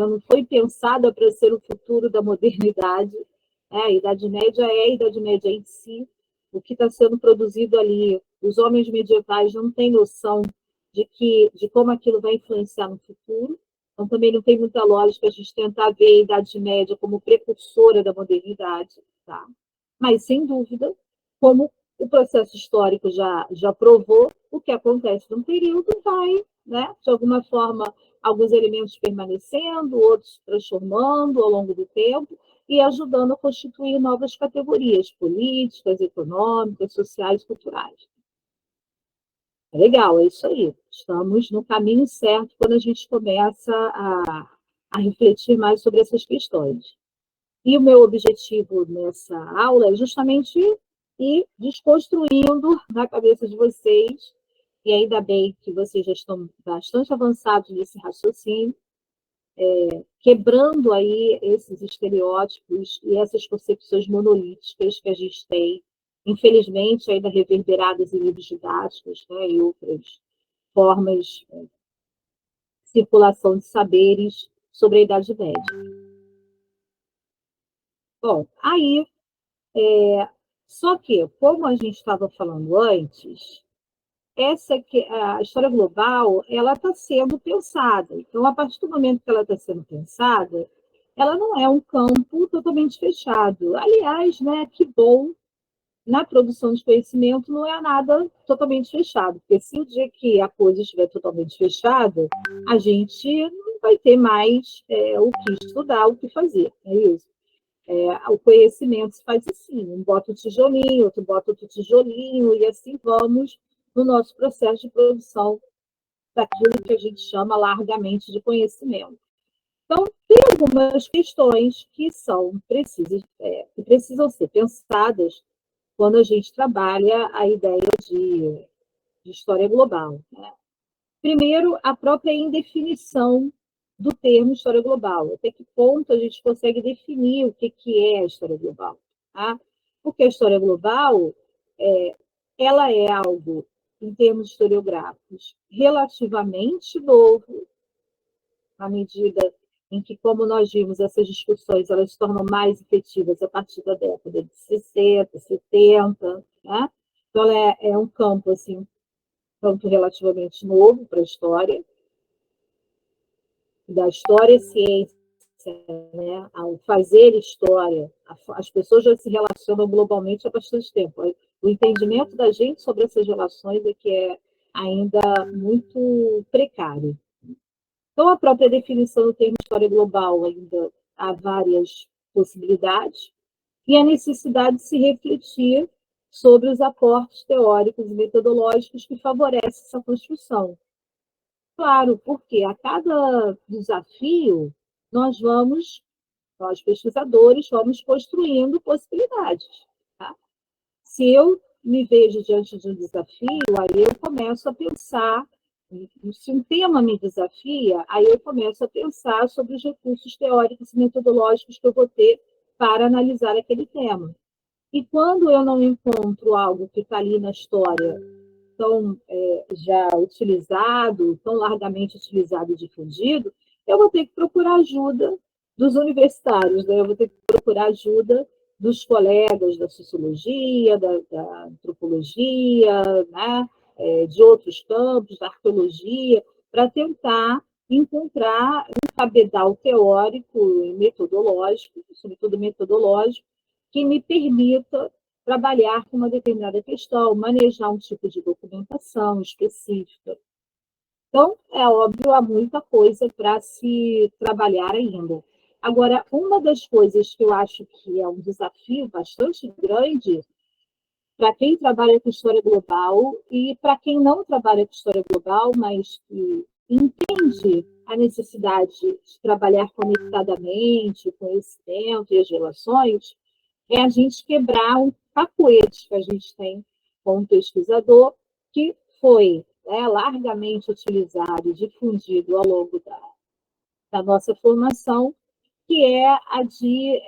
não foi pensada para ser o futuro da modernidade. A Idade Média é a Idade Média em si. O que está sendo produzido ali, os homens medievais não têm noção de como aquilo vai influenciar no futuro. Então, também não tem muita lógica a gente tentar ver a Idade Média como precursora da modernidade. Tá? Mas, sem dúvida, como o processo histórico já provou, o que acontece num período vai, né, de alguma forma, alguns elementos permanecendo, outros transformando ao longo do tempo e ajudando a constituir novas categorias políticas, econômicas, sociais e culturais. Legal, é isso aí. Estamos no caminho certo quando a gente começa a refletir mais sobre essas questões. E o meu objetivo nessa aula é justamente ir desconstruindo na cabeça de vocês, e ainda bem que vocês já estão bastante avançados nesse raciocínio, quebrando aí esses estereótipos e essas concepções monolíticas que a gente tem, infelizmente, ainda reverberadas em livros didáticos, né, e outras formas de circulação de saberes sobre a Idade Média. Bom, aí, só que, como a gente estava falando antes, a história global ela está sendo pensada. Então, a partir do momento que ela está sendo pensada, ela não é um campo totalmente fechado. Aliás, né, que bom, na produção de conhecimento não é nada totalmente fechado, porque se o dia que a coisa estiver totalmente fechada, a gente não vai ter mais o que estudar, o que fazer, é isso. O conhecimento se faz assim, um bota um tijolinho, outro bota outro tijolinho, e assim vamos no nosso processo de produção daquilo que a gente chama largamente de conhecimento. Então, tem algumas questões que precisam ser pensadas quando a gente trabalha a ideia de história global. Né? Primeiro, a própria indefinição do termo história global. Até que ponto a gente consegue definir o que é a história global? Tá? Porque a história global ela é algo, em termos historiográficos, relativamente novo, à medida em que, como nós vimos, essas discussões elas se tornam mais efetivas a partir da década de 60, 70. Né? Então, ela é um campo assim, relativamente novo para a história, da história ciência, né? Ao fazer história, as pessoas já se relacionam globalmente há bastante tempo. O entendimento da gente sobre essas relações é que é ainda muito precário. Então, a própria definição do termo história global ainda há várias possibilidades, e a necessidade de se refletir sobre os aportes teóricos e metodológicos que favorecem essa construção. Claro, porque a cada desafio, nós pesquisadores, vamos construindo possibilidades. Tá? Se eu me vejo diante de um desafio, aí eu começo a pensar, se um tema me desafia, aí eu começo a pensar sobre os recursos teóricos e metodológicos que eu vou ter para analisar aquele tema. E quando eu não encontro algo que está ali na história tão já utilizado, tão largamente utilizado e difundido, eu vou ter que procurar ajuda dos universitários, né? Eu vou ter que procurar ajuda dos colegas da sociologia, da antropologia, né? De outros campos, da arqueologia, para tentar encontrar um cabedal teórico e metodológico, sobretudo metodológico, que me permita trabalhar com uma determinada questão, manejar um tipo de documentação específica. Então, é óbvio, há muita coisa para se trabalhar ainda. Agora, uma das coisas que eu acho que é um desafio bastante grande para quem trabalha com história global e para quem não trabalha com história global, mas que entende a necessidade de trabalhar conectadamente, o conhecimento e as relações, é a gente quebrar um cacuete que a gente tem com o pesquisador, que foi largamente utilizado e difundido ao longo da nossa formação, que é a de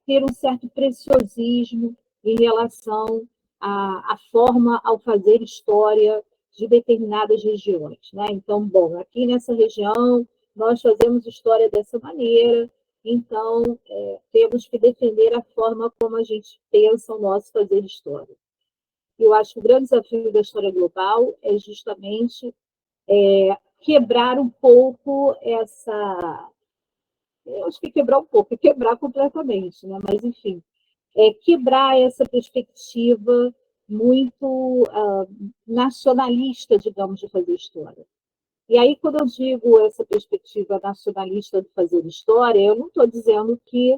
ter um certo preciosismo em relação à forma ao fazer história de determinadas regiões. Né? Então, bom, aqui nessa região nós fazemos história dessa maneira, então temos que defender a forma como a gente pensa o nosso fazer história. Eu acho que o grande desafio da história global é justamente quebrar um pouco essa... Eu acho que quebrar um pouco, quebrar completamente, né? Mas, enfim, quebrar essa perspectiva muito nacionalista, digamos, de fazer história. E aí, quando eu digo essa perspectiva nacionalista de fazer história, eu não estou dizendo que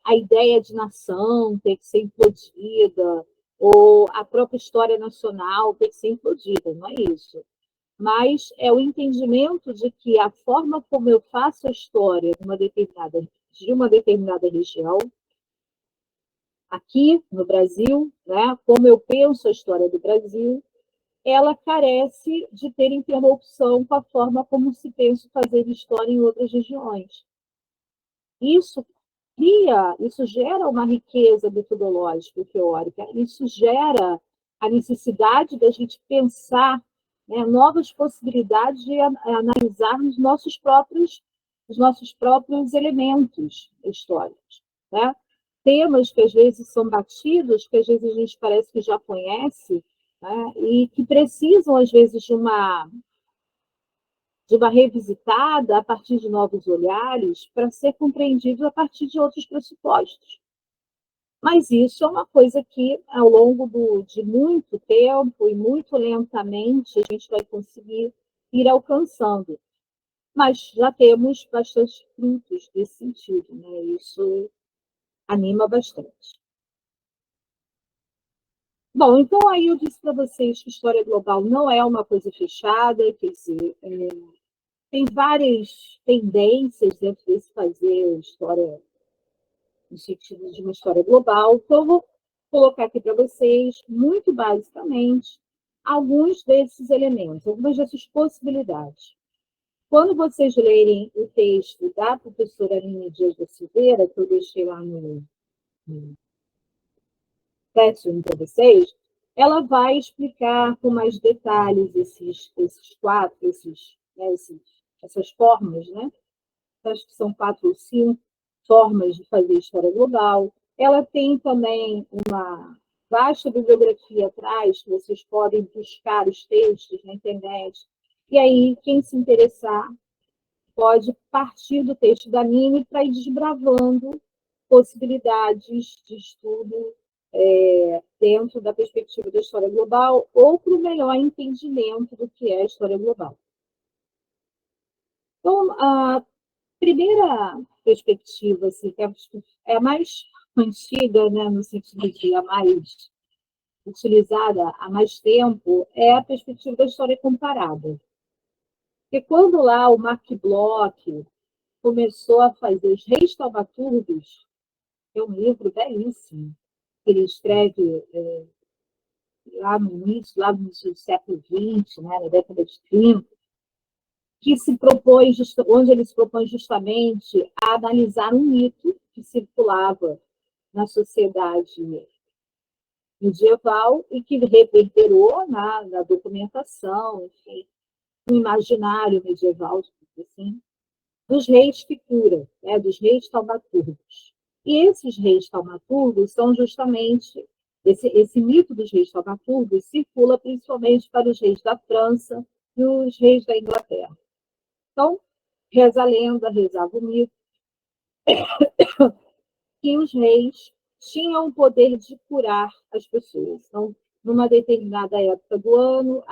a ideia de nação tem que ser implodida, ou a própria história nacional tem que ser implodida, não é isso. Mas é o entendimento de que a forma como eu faço a história de uma determinada região, aqui no Brasil, né, como eu penso a história do Brasil, ela carece de ter interrupção com a forma como se pensa fazer história em outras regiões. Isso gera uma riqueza metodológica e teórica, isso gera a necessidade da gente pensar novas possibilidades de analisarmos os nossos próprios elementos históricos. Né? Temas que às vezes são batidos, que às vezes a gente parece que já conhece, né? E que precisam, às vezes, de uma revisitada a partir de novos olhares para ser compreendidos a partir de outros pressupostos. Mas isso é uma coisa que, ao longo de muito tempo e muito lentamente, a gente vai conseguir ir alcançando. Mas já temos bastante frutos nesse sentido, né? Isso anima bastante. Bom, então aí eu disse para vocês que história global não é uma coisa fechada, quer dizer, tem várias tendências dentro desse fazer história no sentido de uma história global. Então, eu vou colocar aqui para vocês, muito basicamente, alguns desses elementos, algumas dessas possibilidades. Quando vocês lerem o texto da professora Aline Dias da Silveira, que eu deixei lá no Classroom para vocês, ela vai explicar com mais detalhes essas formas, né? Acho que são 4 ou 5 formas de fazer história global. Ela tem também uma vasta bibliografia atrás, que vocês podem buscar os textos na internet. E aí, quem se interessar, pode partir do texto da Aline para ir desbravando possibilidades de estudo dentro da perspectiva da história global ou para o melhor entendimento do que é a história global. Então, a primeira perspectiva, assim, que é a mais antiga, né, no sentido de a mais utilizada há mais tempo, é a perspectiva da história comparada. Porque quando lá o Mark Bloch começou a fazer os Reis Taumaturgos, é um livro belíssimo, que ele escreve lá no início do século XX, né, na década de 30, que se propõe, onde ele se propõe justamente a analisar um mito que circulava na sociedade medieval e que reverberou na documentação, enfim, no imaginário medieval, assim, dos reis figura, né, dos reis taumaturgos. E esses reis taumaturgos são justamente, esse mito dos reis taumaturgos circula principalmente para os reis da França e os reis da Inglaterra. Então, reza a lenda, rezava o mito, que os reis tinham o poder de curar as pessoas. Então, numa determinada época do ano,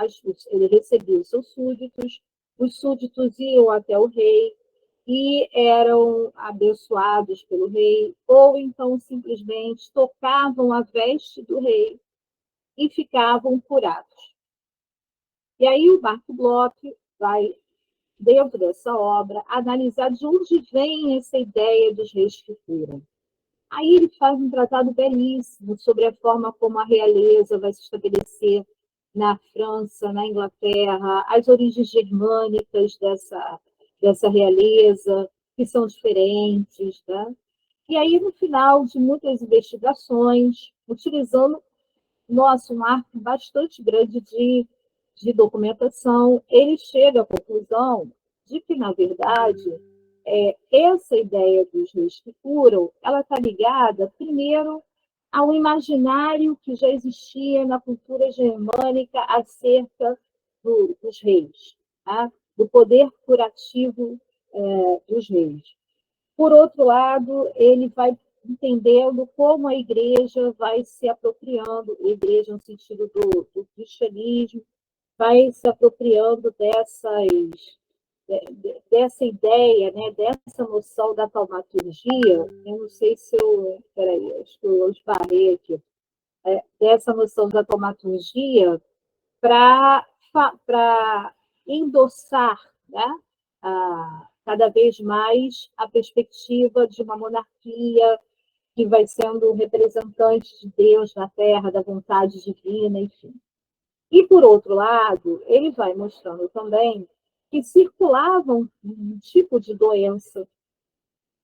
ele recebia os seus súditos, os súditos iam até o rei e eram abençoados pelo rei, ou então simplesmente tocavam a veste do rei e ficavam curados. E aí o Mark Bloch vai, dentro dessa obra, analisar de onde vem essa ideia dos reis que curam. Aí ele faz um tratado belíssimo sobre a forma como a realeza vai se estabelecer na França, na Inglaterra, as origens germânicas dessa realeza, que são diferentes. Tá? E aí, no final de muitas investigações, utilizando, um arco bastante grande de documentação, ele chega à conclusão de que, na verdade, essa ideia dos reis que curam, ela está ligada, primeiro, ao imaginário que já existia na cultura germânica acerca dos reis, tá? Do poder curativo dos reis. Por outro lado, ele vai entendendo como a igreja vai se apropriando, a igreja no sentido do cristianismo, vai se apropriando dessa ideia, né, dessa noção da taumaturgia. Eu não sei se eu... Peraí, acho que eu esbarrei aqui. Dessa noção da taumaturgia para endossar, né, cada vez mais a perspectiva de uma monarquia que vai sendo representante de Deus na Terra, da vontade divina, enfim. E, por outro lado, ele vai mostrando também que circulava um tipo de doença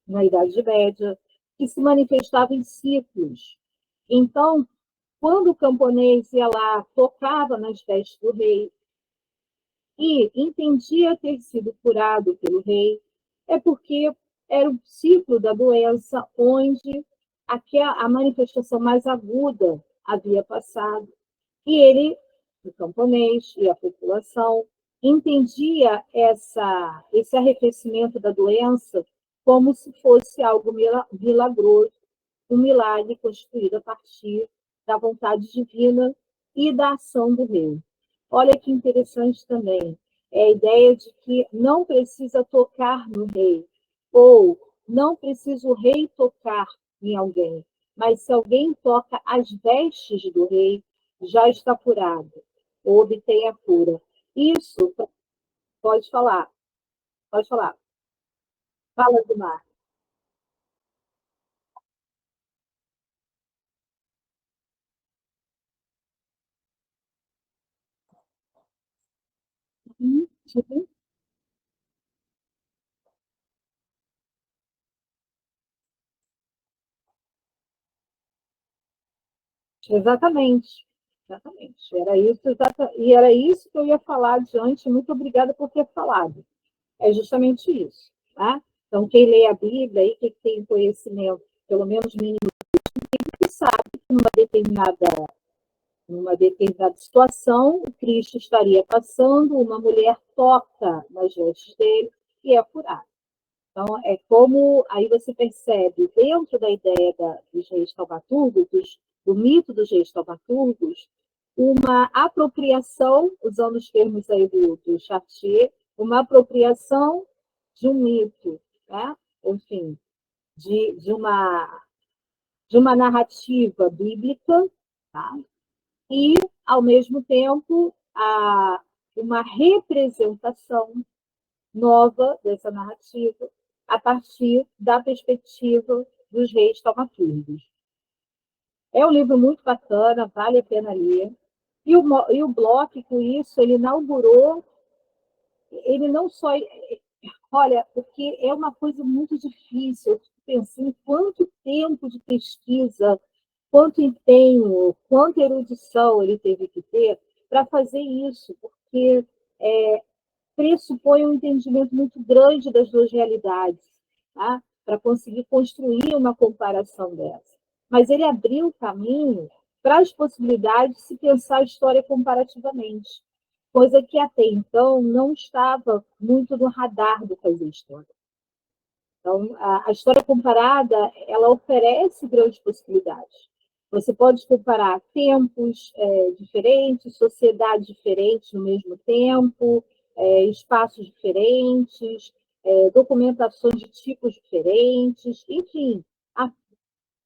na Idade Média que se manifestava em ciclos. Então, quando o camponês ia lá, tocava nas vestes do rei e entendia ter sido curado pelo rei, é porque era o ciclo da doença onde a manifestação mais aguda havia passado. E ele, o camponês e a população, entendia esse arrefecimento da doença como se fosse algo milagroso, um milagre constituído a partir da vontade divina e da ação do rei. Olha que interessante também, é a ideia de que não precisa tocar no rei, ou não precisa o rei tocar em alguém, mas se alguém toca as vestes do rei, já está curado, ou obtém a cura. Isso, pode falar, pode falar. Fala, Gilmar. Sim. Exatamente, exatamente. E era isso que eu ia falar adiante. Muito obrigada por ter falado. É justamente isso. Tá? Então, quem lê a Bíblia e quem tem conhecimento, pelo menos mínimo, sabe que numa determinada situação, o Cristo estaria passando, uma mulher toca nas vestes dele e é curada. Então, é como aí você percebe, dentro da ideia dos reis taumaturgos, do mito dos reis taumaturgos, uma apropriação, usando os termos aí do Chartier, uma apropriação de um mito, né? Enfim, de uma narrativa bíblica, tá? E, ao mesmo tempo, uma representação nova dessa narrativa a partir da perspectiva dos reis taumaturgos. É um livro muito bacana, vale a pena ler. E o Bloch, com isso, ele inaugurou, ele não só... Olha, porque é uma coisa muito difícil, eu fico pensando em quanto tempo de pesquisa, quanto empenho, quanta erudição ele teve que ter para fazer isso, porque pressupõe um entendimento muito grande das duas realidades, tá? Para conseguir construir uma comparação dessa. Mas ele abriu o caminho para as possibilidades de se pensar a história comparativamente, coisa que até então não estava muito no radar do fazer história. Então, a história comparada, ela oferece grandes possibilidades. Você pode comparar tempos diferentes, sociedades diferentes no mesmo tempo, espaços diferentes, documentações de tipos diferentes, enfim, há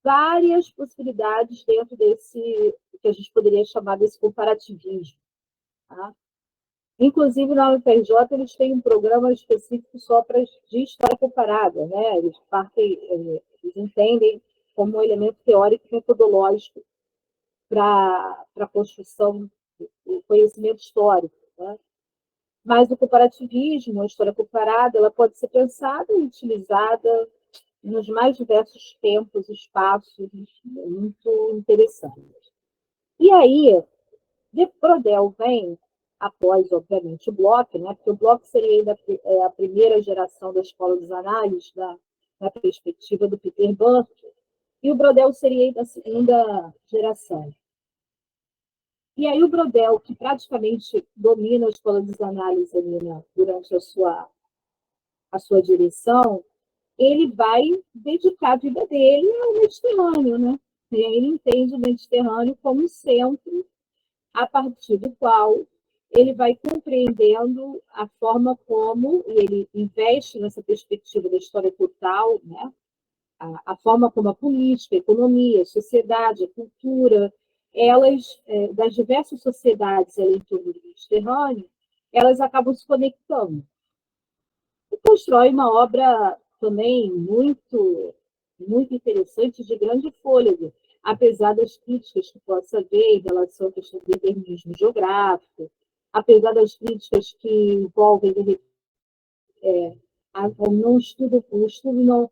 várias possibilidades dentro desse, que a gente poderia chamar desse comparativismo. Tá? Inclusive, na UFRJ, eles têm um programa específico só de história comparada, né? Eles entendem como um elemento teórico e metodológico para a construção do conhecimento histórico. Né? Mas o comparativismo, a história comparada, ela pode ser pensada e utilizada nos mais diversos tempos e espaços, muito interessante. E aí, de Brodel vem, após, obviamente, o Bloch, né? Porque o Bloch seria ainda a primeira geração da Escola dos Análises, na perspectiva do Peter Burke, e o Brodel seria ainda a segunda geração. E aí o Brodel, que praticamente domina a Escola dos Análises ali, né, durante a sua direção, ele vai dedicar a vida dele ao Mediterrâneo, né? E aí ele entende o Mediterrâneo como centro a partir do qual ele vai compreendendo a forma como ele investe nessa perspectiva da história cultural, né? A forma como a política, a economia, a sociedade, a cultura, elas, das diversas sociedades ali em torno do Mediterrâneo, elas acabam se conectando. E constrói uma obra também muito, muito interessante, de grande fôlego, apesar das críticas que possa haver em relação à questão do determinismo geográfico, apesar das críticas que envolvem um estudo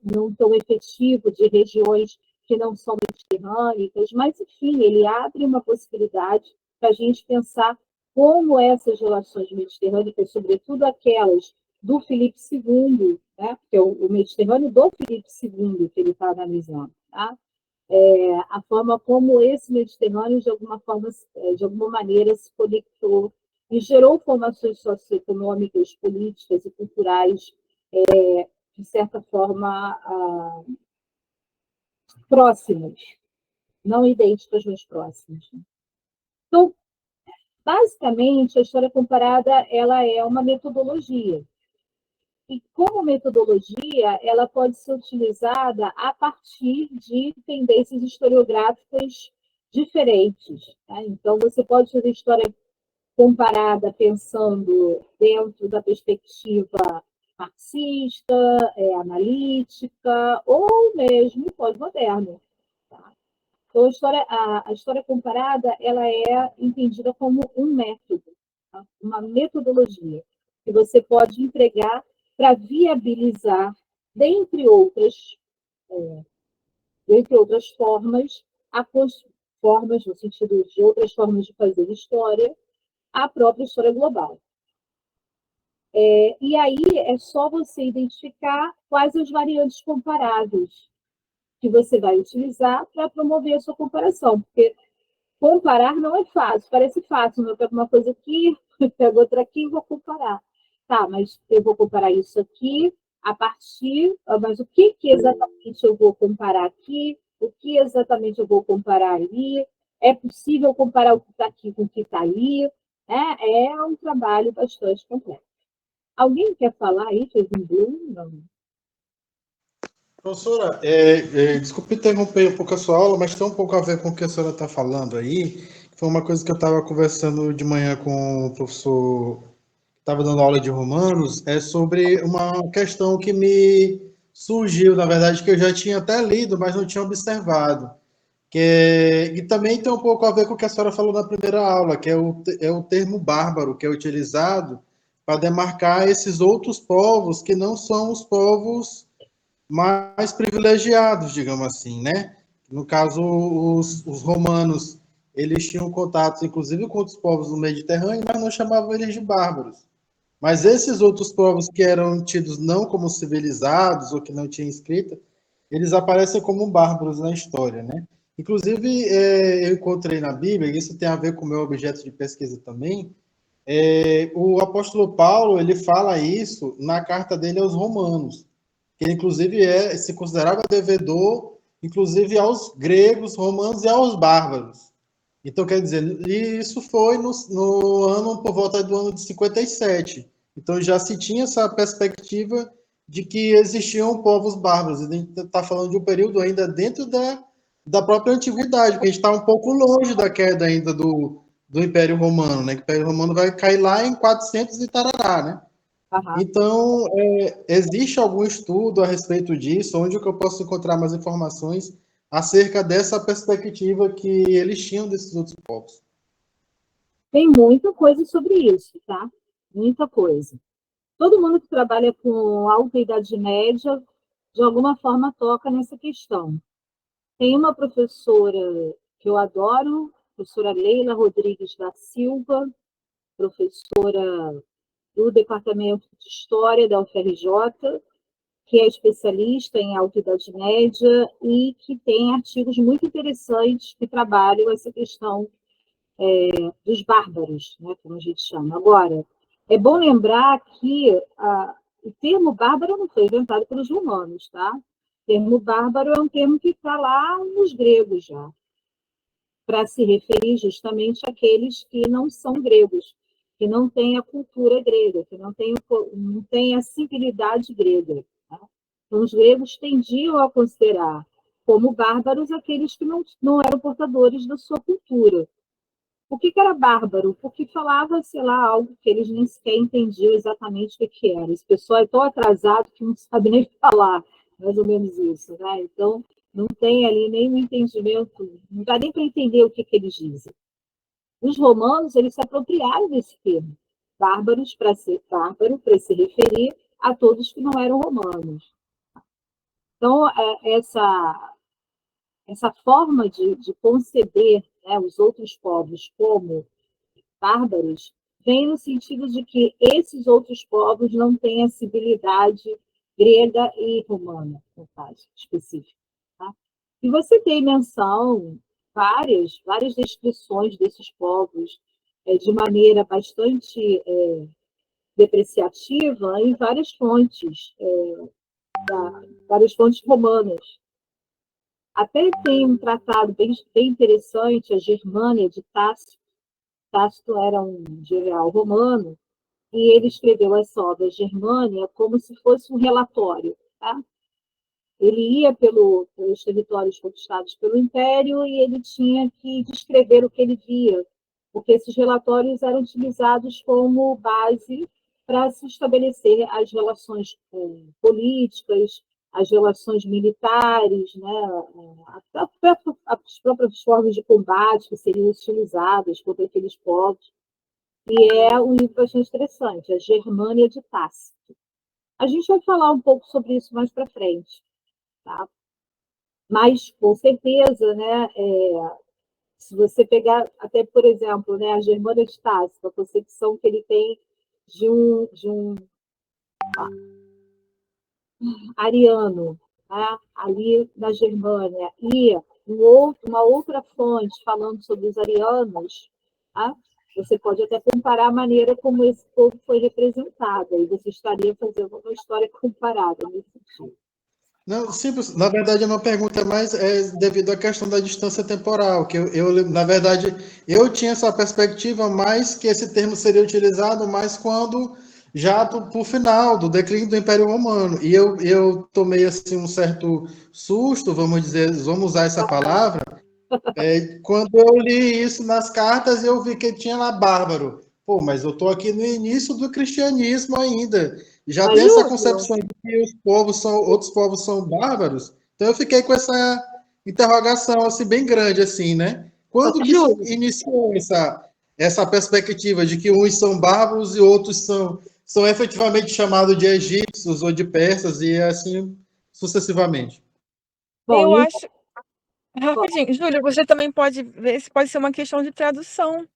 não tão efetivo de regiões que não são mediterrâneas, mas, enfim, ele abre uma possibilidade para a gente pensar como essas relações mediterrâneas, sobretudo aquelas do Filipe II, né, que é o Mediterrâneo do Filipe II que ele está analisando, tá? A forma como esse Mediterrâneo, de alguma maneira, se conectou e gerou formações socioeconômicas, políticas e culturais, de certa forma, próximas, não idênticas, mas próximas. Então, basicamente, a história comparada ela é uma metodologia. E, como metodologia, ela pode ser utilizada a partir de tendências historiográficas diferentes. Tá? Então, você pode fazer história comparada pensando dentro da perspectiva marxista, analítica, ou mesmo pós-moderna. Tá? Então, a história comparada ela é entendida como um método, tá? Uma metodologia, que você pode empregar para viabilizar, dentre outras formas, formas no sentido de outras formas de fazer história, a própria história global. E aí é só você identificar quais as variantes comparáveis que você vai utilizar para promover a sua comparação, porque comparar não é fácil, parece fácil, eu pego uma coisa aqui, pego outra aqui e vou comparar. Tá, mas eu vou comparar isso aqui a partir... Mas o que exatamente eu vou comparar aqui? O que exatamente eu vou comparar ali? É possível comparar o que está aqui com o que está ali? É um trabalho bastante complexo. Alguém quer falar aí? Fez um bloom? Não. Professora, desculpe interromper um pouco a sua aula, mas tem um pouco a ver com o que a senhora está falando aí. Foi uma coisa que eu estava conversando de manhã com o professor que estava dando aula de Romanos, sobre uma questão que me surgiu, na verdade, que eu já tinha até lido, mas não tinha observado. E também tem um pouco a ver com o que a senhora falou na primeira aula, que é o termo bárbaro, que é utilizado para demarcar esses outros povos que não são os povos mais privilegiados, digamos assim, né? No caso, os romanos, eles tinham contatos, inclusive, com outros povos do Mediterrâneo, mas não chamavam eles de bárbaros. Mas esses outros povos que eram tidos não como civilizados ou que não tinham escrita, eles aparecem como bárbaros na história, né? Inclusive, eu encontrei na Bíblia, e isso tem a ver com o meu objeto de pesquisa também, o apóstolo Paulo, ele fala isso na carta dele aos Romanos, que ele, inclusive, se considerava devedor, inclusive aos gregos, romanos e aos bárbaros. Então, quer dizer, e isso foi no ano, por volta do ano de 57. Então, já se tinha essa perspectiva de que existiam povos bárbaros. A gente está falando de um período ainda dentro da própria antiguidade, porque a gente está um pouco longe da queda ainda do Império Romano, né? Que o Império Romano vai cair lá em 400 e tarará, né? Aham. Então, existe algum estudo a respeito disso? Onde que eu posso encontrar mais informações acerca dessa perspectiva que eles tinham desses outros povos? Tem muita coisa sobre isso, tá? Muita coisa. Todo mundo que trabalha com alta idade média, de alguma forma, toca nessa questão. Tem uma professora que eu adoro, professora Leila Rodrigues da Silva, professora do Departamento de História da UFRJ, que é especialista em alta idade média e que tem artigos muito interessantes que trabalham essa questão dos bárbaros, né, como a gente chama. Agora, é bom lembrar que o termo bárbaro não foi inventado pelos romanos, tá? O termo bárbaro é um termo que está lá nos gregos já, para se referir justamente àqueles que não são gregos, que não têm a cultura grega, que não têm a civilidade grega. Tá? Então, os gregos tendiam a considerar como bárbaros aqueles que não eram portadores da sua cultura. O que era bárbaro? Porque falava, sei lá, algo que eles nem sequer entendiam exatamente o que era. Esse pessoal é tão atrasado que não sabe nem falar, mais ou menos isso, né? Então, não tem ali nenhum entendimento, não dá nem para entender o que eles dizem. Os romanos, eles se apropriaram desse termo, bárbaros, para ser bárbaro, para se referir a todos que não eram romanos. Então, essa forma de conceber, né, os outros povos como bárbaros vem no sentido de que esses outros povos não têm a civilidade grega e romana, no caso específico. Tá? E você tem menção, várias descrições desses povos de maneira bastante depreciativa em várias fontes romanas. Até tem um tratado bem interessante, a Germânia, de Tácito. Tácito era um general romano, e ele escreveu essa obra Germânia como se fosse um relatório. Tá? Ele ia pelos territórios conquistados pelo Império e ele tinha que descrever o que ele via, porque esses relatórios eram utilizados como base para se estabelecer as relações políticas, as relações militares, né, as próprias formas de combate que seriam utilizadas contra aqueles povos. E é um livro bastante interessante, a Germânia de Tácito. A gente vai falar um pouco sobre isso mais para frente. Tá? Mas, com certeza, né, se você pegar, até, por exemplo, né, a Germânia de Tácito, a concepção que ele tem de um ariano, né, ali na Germânia, e uma outra fonte falando sobre os arianos, tá? Você pode até comparar a maneira como esse povo foi representado, e você estaria fazendo uma história comparada nesse sentido. Não, simples. Na verdade, a minha pergunta é mais devido à questão da distância temporal, que na verdade, eu tinha essa perspectiva mais que esse termo seria utilizado mais quando já pro final do declínio do Império Romano. E eu tomei assim um certo susto, vamos dizer, vamos usar essa palavra, quando eu li isso nas cartas, eu vi que tinha lá bárbaro. Pô, mas eu estou aqui no início do cristianismo ainda. Já tem essa concepção de que outros povos são bárbaros. Então eu fiquei com essa interrogação assim bem grande assim, né? Quando que iniciou essa perspectiva de que uns são bárbaros e outros são efetivamente chamados de egípcios ou de persas e assim sucessivamente? Eu acho. Rapidinho, Júlia, você também pode ver se pode ser uma questão de tradução,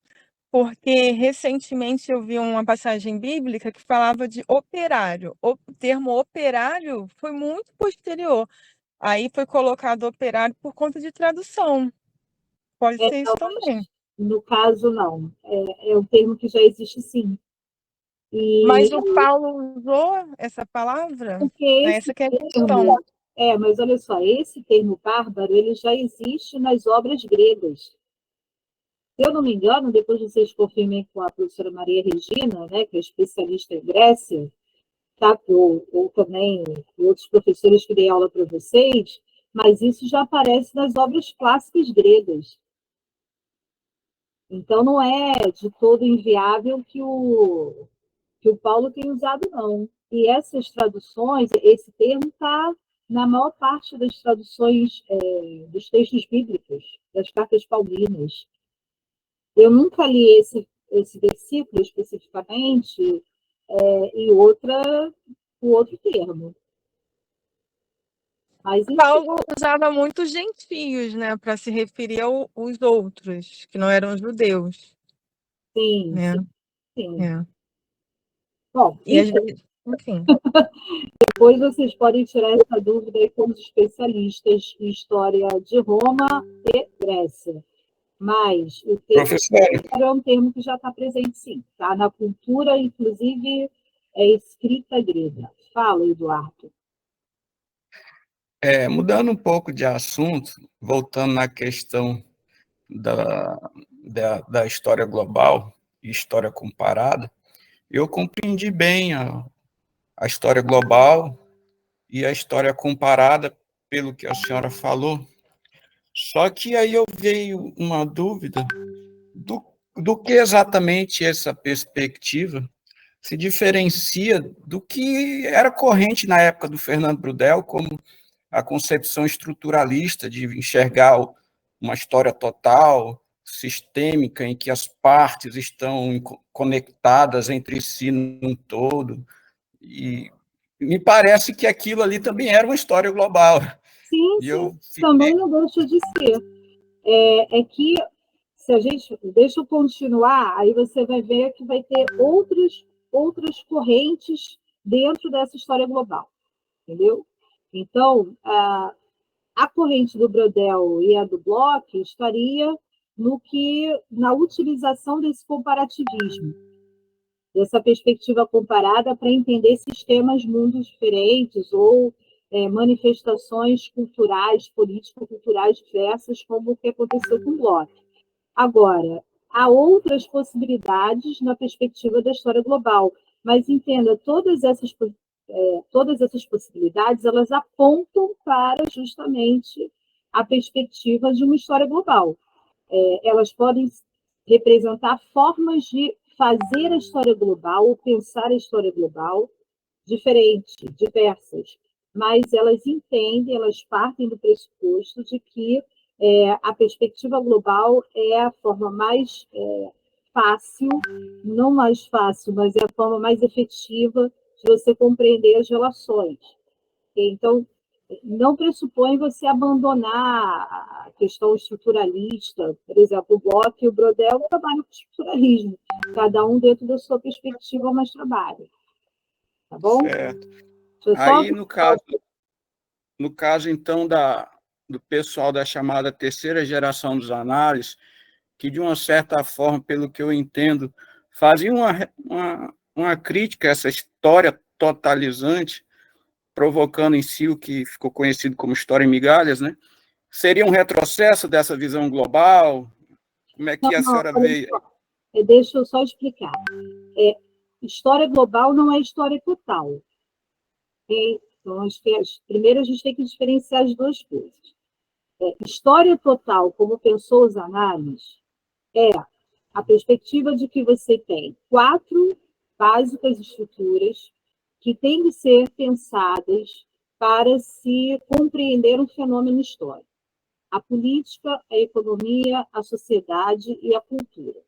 porque recentemente eu vi uma passagem bíblica que falava de operário. O termo operário foi muito posterior. Aí foi colocado operário por conta de tradução. Pode ser isso também. No caso, não. É um termo que já existe, sim. Mas o Paulo usou essa palavra? Essa que é a questão. Mas olha só, esse termo bárbaro, ele já existe nas obras gregas. Se eu não me engano, depois vocês confirmem com a professora Maria Regina, né, que é especialista em Grécia, tá? ou também outros professores que dei aula para vocês, mas isso já aparece nas obras clássicas gregas. Então, não é de todo inviável que o Paulo tem usado, não. E essas traduções, esse termo está na maior parte das traduções dos textos bíblicos, das cartas paulinas. Eu nunca li esse versículo especificamente e o outro termo. Mas, Paulo usava muito gentios, né, para se referir aos outros, que não eram judeus. Sim, né? sim. É. Bom, E às vezes, enfim. Depois vocês podem tirar essa dúvida aí com os especialistas em história de Roma e Grécia. Mas o termo é um termo que já está presente, sim. Tá? Na cultura, inclusive, escrita grega. Fala, Eduardo. Mudando um pouco de assunto, voltando na questão da história global e história comparada, eu compreendi bem a história global e a história comparada pelo que a senhora falou. Só que aí eu veio uma dúvida do que exatamente essa perspectiva se diferencia do que era corrente na época do Fernando Brudel, como a concepção estruturalista de enxergar uma história total, sistêmica, em que as partes estão conectadas entre si num todo. E me parece que aquilo ali também era uma história global. Sim, também não deixa de ser. É que, se a gente... Deixa eu continuar, aí você vai ver que vai ter outras correntes dentro dessa história global, entendeu? Então, a corrente do Brodel e a do Bloch estaria na utilização desse comparativismo, dessa perspectiva comparada para entender sistemas mundos diferentes ou manifestações culturais, político-culturais diversas, como o que aconteceu com o Bloch. Agora, há outras possibilidades na perspectiva da história global, mas entenda, todas essas possibilidades, elas apontam para justamente a perspectiva de uma história global. Elas podem representar formas de fazer a história global, ou pensar a história global, diferentes, diversas, mas elas entendem, elas partem do pressuposto de que a perspectiva global é a forma mais fácil, não mais fácil, mas é a forma mais efetiva de você compreender as relações. Então, não pressupõe você abandonar a questão estruturalista. Por exemplo, o Bloch e o Brodel trabalham com estruturalismo, cada um dentro da sua perspectiva, mas trabalha. Tá bom? Certo. Aí, no caso, então, do pessoal da chamada terceira geração dos análises, que, de uma certa forma, pelo que eu entendo, fazia uma crítica a essa história totalizante, provocando em si o que ficou conhecido como história em migalhas, né? Seria um retrocesso dessa visão global? Como é que a senhora vê? Deixa eu só explicar. história global não é história total. Okay? Então, primeiro a gente tem que diferenciar as duas coisas. História total, como pensou os análises, é a perspectiva de que você tem 4 básicas estruturas que têm de ser pensadas para se compreender um fenômeno histórico. A política, a economia, a sociedade e a cultura.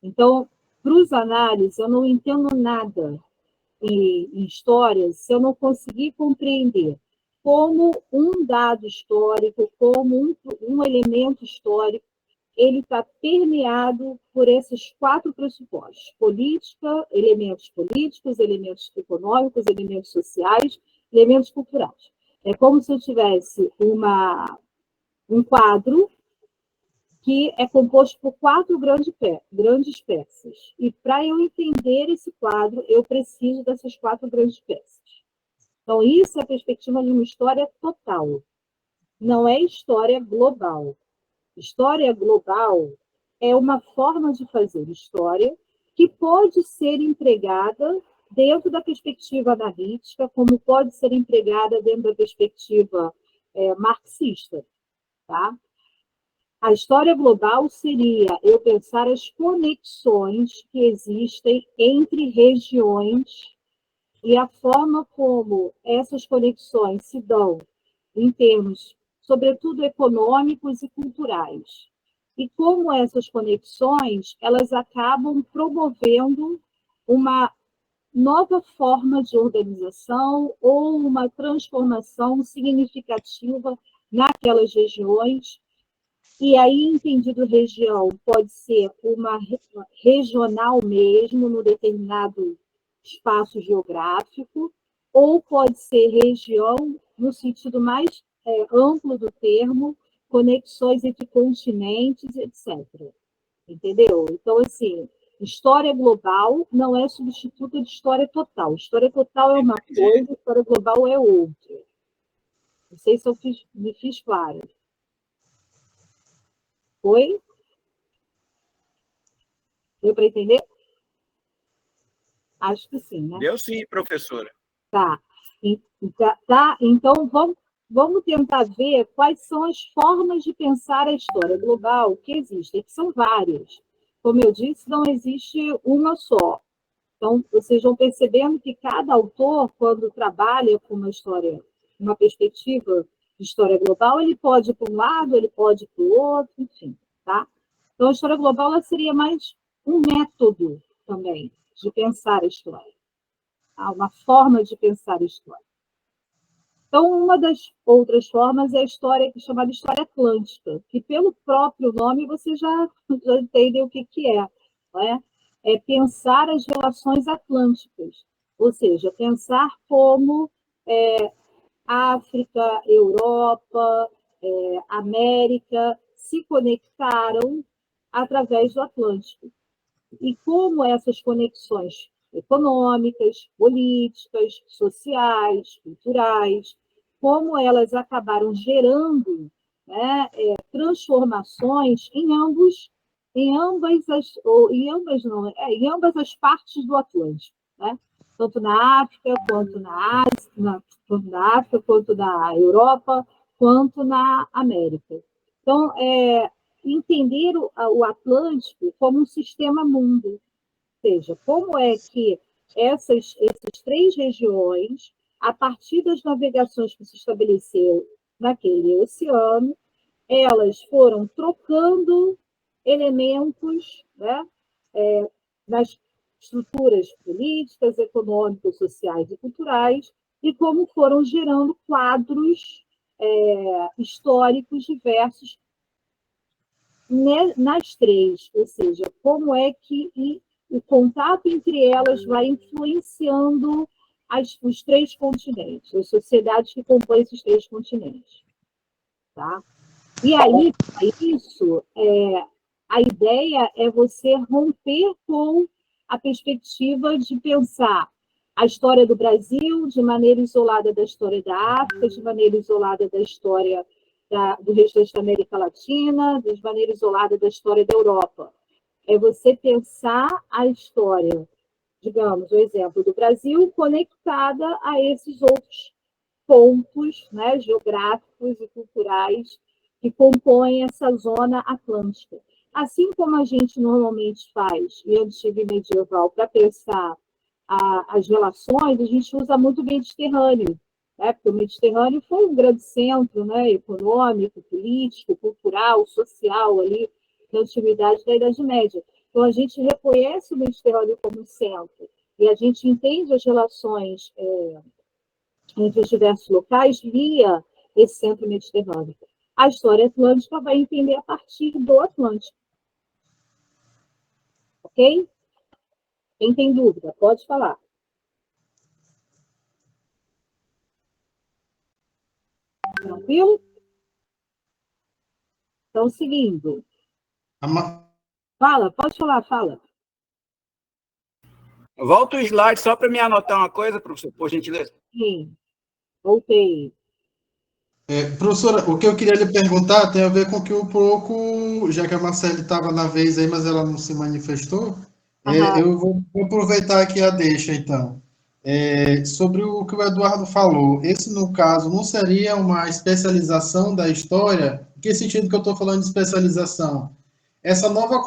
Então, para os análises, eu não entendo nada em história se eu não conseguir compreender como um dado histórico, como um elemento histórico, ele está permeado por esses 4 pressupostos: política, elementos políticos, elementos econômicos, elementos sociais, elementos culturais. É como se eu tivesse um quadro que é composto por 4 grandes peças. E para eu entender esse quadro, eu preciso dessas 4 grandes peças. Então, isso é a perspectiva de uma história total. Não é história global. História global é uma forma de fazer história que pode ser empregada dentro da perspectiva analítica, como pode ser empregada dentro da perspectiva marxista. Tá? A história global seria eu pensar as conexões que existem entre regiões e a forma como essas conexões se dão em termos, sobretudo, econômicos e culturais. E como essas conexões, elas acabam promovendo uma nova forma de organização ou uma transformação significativa naquelas regiões. E aí, entendido região, pode ser uma regional mesmo, no determinado espaço geográfico, ou pode ser região no sentido mais amplo do termo, conexões entre continentes, etc. Entendeu? Então, assim, história global não é substituta de história total. História total é uma coisa, história global é outra. Não sei se eu me fiz clara. Foi? Deu para entender? Acho que sim, né? Deu sim, professora. Tá. Então, vamos tentar ver quais são as formas de pensar a história global que existem, que são várias. Como eu disse, não existe uma só. Então, vocês vão percebendo que cada autor, quando trabalha com uma história, uma perspectiva de história global, ele pode ir para um lado, ele pode ir para o outro, enfim, tá? Então, a história global ela seria mais um método também de pensar a história. Uma forma de pensar a história. Então, uma das outras formas é a história chamada história atlântica, que pelo próprio nome você já entende o que é, não é? É pensar as relações atlânticas, ou seja, pensar como África, Europa, América se conectaram através do Atlântico. E como essas conexões econômicas, políticas, sociais, culturais, como elas acabaram gerando, né, transformações em ambas as partes do Atlântico, né? Tanto na África, quanto na Ásia, quanto na Europa, quanto na América. Então, entender o Atlântico como um sistema-mundo, ou seja, como é que essas 3 regiões, a partir das navegações que se estabeleceu naquele oceano, elas foram trocando elementos, né, nas estruturas políticas, econômicas, sociais e culturais, e como foram gerando quadros históricos diversos nas 3, ou seja, como é que o contato entre elas vai influenciando os 3 continentes, as sociedades que compõem esses 3 continentes. Tá? E aí, a ideia é você romper com a perspectiva de pensar a história do Brasil de maneira isolada da história da África, de maneira isolada da história do restante da América Latina, de maneira isolada da história da Europa. É você pensar a história digamos, o exemplo do Brasil conectada a esses outros pontos, né, geográficos e culturais que compõem essa zona atlântica. Assim como a gente normalmente faz em antigo e medieval para pensar as relações, a gente usa muito o Mediterrâneo, né, porque o Mediterrâneo foi um grande centro, né, econômico, político, cultural, social ali da antiguidade da Idade Média. Então a gente reconhece o Mediterrâneo como centro e a gente entende as relações entre os diversos locais via esse centro mediterrâneo. A história atlântica vai entender a partir do Atlântico. Ok? Quem tem dúvida, pode falar. Tranquilo? Então, seguindo. Fala, pode falar, fala. Volta o slide só para me anotar uma coisa, professor, por gentileza. Sim, voltei. Professora, o que eu queria lhe perguntar tem a ver com que um pouco, já que a Marcele estava na vez aí, mas ela não se manifestou, eu vou aproveitar aqui a deixa, então. Sobre o que o Eduardo falou, esse, no caso, não seria uma especialização da história? Em que sentido que eu estou falando de especialização? Essa nova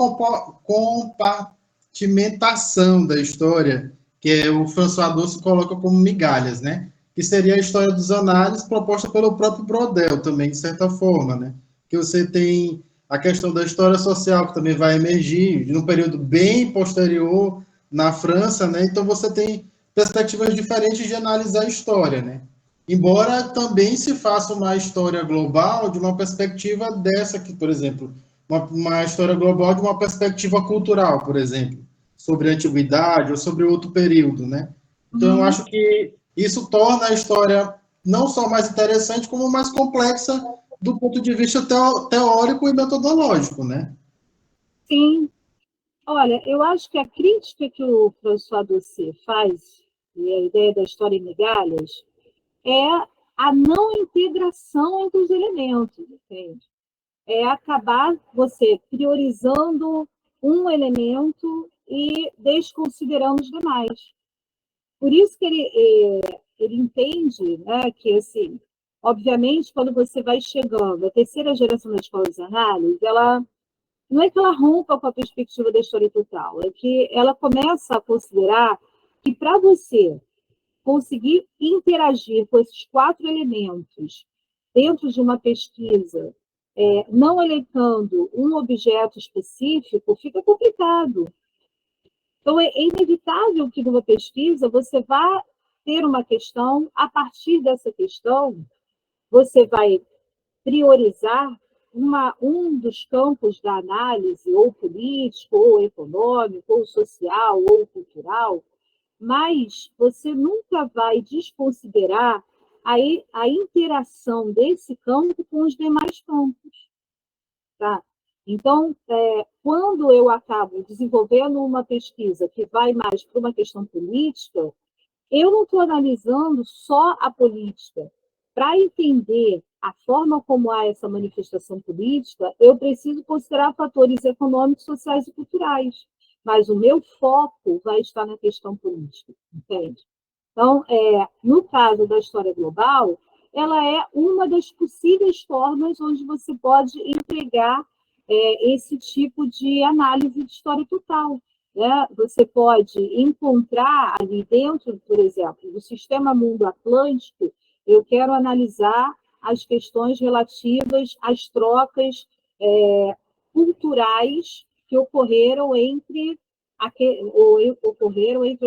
compartimentação da história, que o François Doce coloca como migalhas, né? Que seria a história dos análises proposta pelo próprio Brodel também, de certa forma, né? Que você tem a questão da história social, que também vai emergir num período bem posterior na França, né? Então você tem perspectivas diferentes de analisar a história, né? Embora também se faça uma história global de uma perspectiva dessa aqui, por exemplo, uma história global de uma perspectiva cultural, por exemplo, sobre a antiguidade ou sobre outro período, né? Então, eu acho que isso torna a história não só mais interessante, como mais complexa do ponto de vista teórico e metodológico, né? Sim. Olha, eu acho que a crítica que o François Dossier faz, e a ideia da história em migalhas, é a não integração entre os elementos, entende? É acabar você priorizando um elemento e desconsiderando os demais. Por isso que ele entende, né, que, assim, obviamente, quando você vai chegando, a terceira geração da escola de análise, ela não é que ela rompa com a perspectiva da história total, é que ela começa a considerar que para você conseguir interagir com esses 4 elementos dentro de uma pesquisa, não elencando um objeto específico, fica complicado. Então, é inevitável que numa pesquisa você vá ter uma questão, a partir dessa questão, você vai priorizar um dos campos da análise, ou político, ou econômico, ou social, ou cultural, mas você nunca vai desconsiderar a interação desse campo com os demais campos. Tá? Então, quando eu acabo desenvolvendo uma pesquisa que vai mais para uma questão política, eu não estou analisando só a política. Para entender a forma como há essa manifestação política, eu preciso considerar fatores econômicos, sociais e culturais. Mas o meu foco vai estar na questão política, entende? Então, no caso da história global, ela é uma das possíveis formas onde você pode empregar esse tipo de análise de história total. Né? Você pode encontrar ali dentro, por exemplo, do sistema mundo atlântico, eu quero analisar as questões relativas às trocas culturais que ocorreram entre as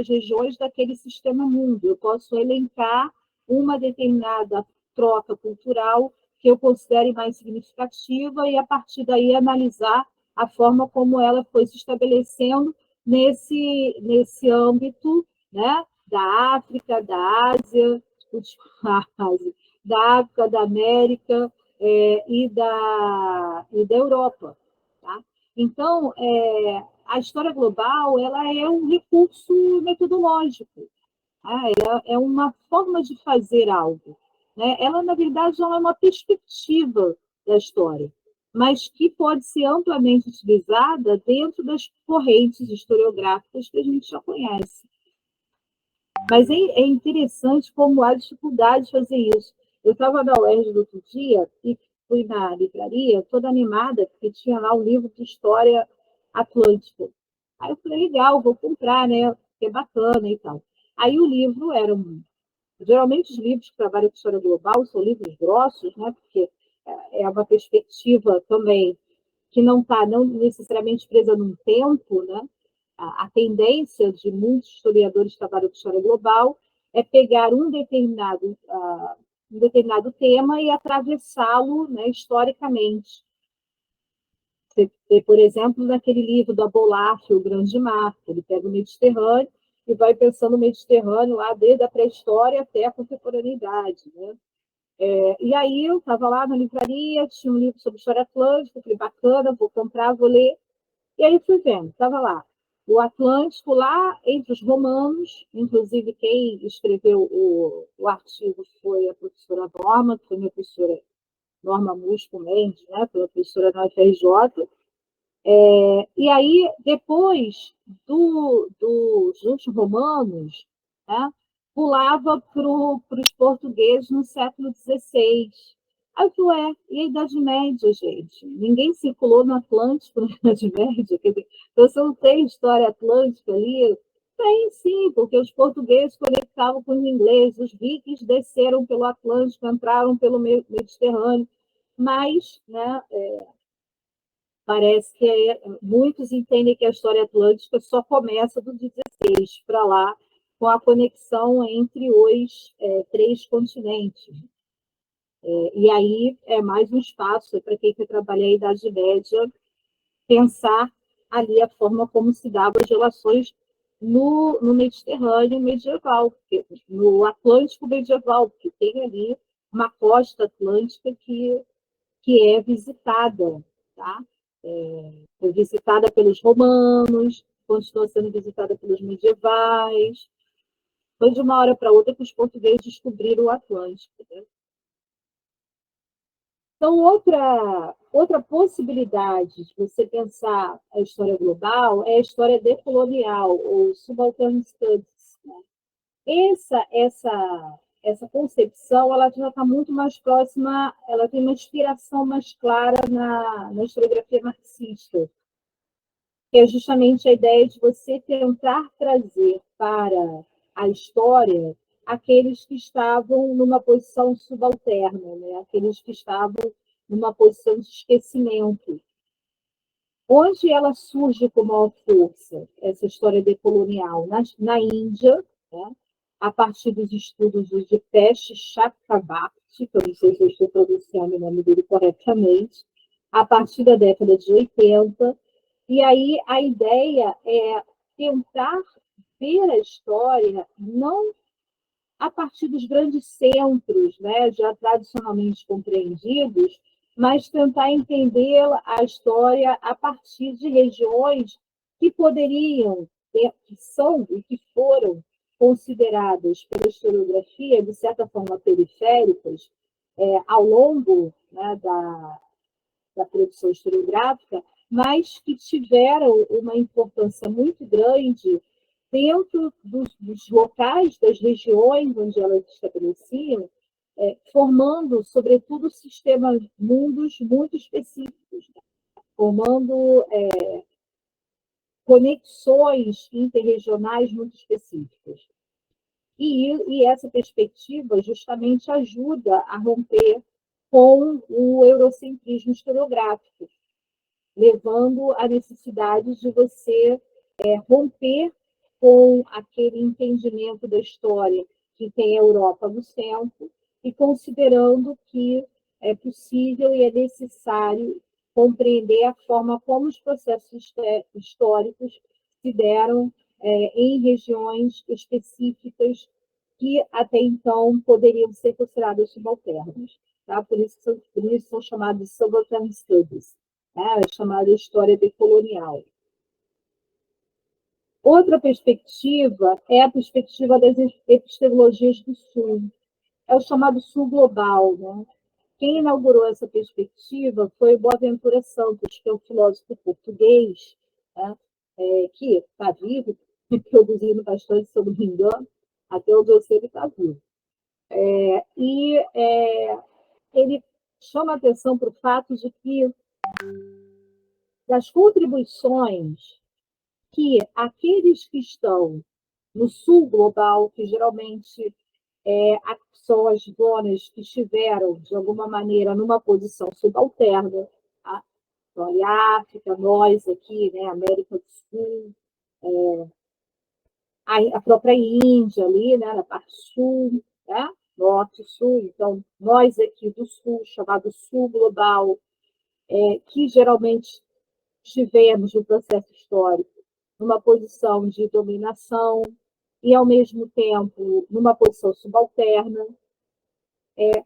regiões daquele sistema mundo. Eu posso elencar uma determinada troca cultural que eu considere mais significativa e, a partir daí, analisar a forma como ela foi se estabelecendo nesse âmbito, né, da África, da Ásia, da África, da América e da Europa. Tá? Então, a história global ela é um recurso metodológico, tá? É uma forma de fazer algo. Né? Ela, na verdade, não é uma perspectiva da história, mas que pode ser amplamente utilizada dentro das correntes historiográficas que a gente já conhece. Mas é interessante como há dificuldade de fazer isso. Eu estava na UERJ no outro dia e fui na livraria toda animada, porque tinha lá um livro de história atlântica. Aí eu falei, legal, vou comprar, né? Que é bacana e tal. Aí o livro era geralmente os livros que trabalham com história global são livros grossos, né? Porque é uma perspectiva também que não está não necessariamente presa num tempo, né? A tendência de muitos historiadores que trabalham com história global é pegar um determinado tema e atravessá-lo, né, historicamente. Por exemplo, naquele livro da Boulaf, O Grande Mar, ele pega o Mediterrâneo e vai pensando o Mediterrâneo lá desde a pré-história até a contemporaneidade, né? E aí eu estava lá na livraria, tinha um livro sobre história atlântica, falei, bacana, vou comprar, vou ler. E aí fui vendo, estava lá, o Atlântico lá entre os romanos, inclusive quem escreveu o artigo foi a professora Norma, que foi minha professora Norma Musco Mendes, né, foi a professora da UFRJ. E aí, depois dos romanos, né, pulava para os portugueses no século XVI. Aí eu falei, e a Idade Média, gente? Ninguém circulou no Atlântico na Idade Média? Quer dizer, você não tem história atlântica ali? Tem sim, porque os portugueses conectavam com os ingleses, os vikings desceram pelo Atlântico, entraram pelo Mediterrâneo, mas, né, parece que muitos entendem que a história atlântica só começa do 16 para lá, com a conexão entre os 3 continentes. E aí é mais um espaço para quem quer trabalhar a Idade Média, pensar ali a forma como se davam as relações no Mediterrâneo medieval, no Atlântico medieval, porque tem ali uma costa atlântica que é visitada, tá? Foi visitada pelos romanos, continua sendo visitada pelos medievais. Foi de uma hora para outra que os portugueses descobriram o Atlântico, né? Então, outra possibilidade de você pensar a história global é a história decolonial, ou subaltern studies, né? Essa concepção ela já está muito mais próxima, ela tem uma inspiração mais clara na historiografia marxista, que é justamente a ideia de você tentar trazer para a história aqueles que estavam numa posição subalterna, né? Aqueles que estavam numa posição de esquecimento. Onde ela surge com maior força, essa história decolonial? Na Índia, né? A partir dos estudos do Dipesh Chakrabarti, que eu não sei se eu estou pronunciando o nome dele corretamente, a partir da década de 80, e aí a ideia é tentar ver a história não a partir dos grandes centros, né, já tradicionalmente compreendidos, mas tentar entender a história a partir de regiões que poderiam, que são e que foram consideradas pela historiografia, de certa forma, periféricas, ao longo, né, da produção historiográfica, mas que tiveram uma importância muito grande dentro dos locais, das regiões onde elas estabeleciam, formando, sobretudo, sistemas mundos muito específicos, né? Formando conexões interregionais muito específicas. E essa perspectiva justamente ajuda a romper com o eurocentrismo historiográfico, levando à necessidade de você romper com aquele entendimento da história que tem a Europa no centro e considerando que é possível e é necessário compreender a forma como os processos históricos se deram em regiões específicas que até então poderiam ser consideradas subalternas. Tá? Por isso são chamados de subaltern studies, né? É chamada história decolonial. Outra perspectiva é a perspectiva das epistemologias do Sul. É o chamado Sul global, né? Quem inaugurou essa perspectiva foi o Boaventura Santos, que é um filósofo português, né? Que está vivo, produzindo bastante, se eu não me engano, Até onde eu sei, ele está vivo. Ele chama a atenção para o fato de que das contribuições que aqueles que estão no sul global, que geralmente são as zonas que estiveram, de alguma maneira, numa posição subalterna, tá? Então, ali, África, nós aqui, né, América do Sul, a própria Índia ali, né, na parte sul, né, norte e sul. Então, nós aqui do sul, chamado sul global, que geralmente estivemos no processo histórico numa posição de dominação e, ao mesmo tempo, numa posição subalterna,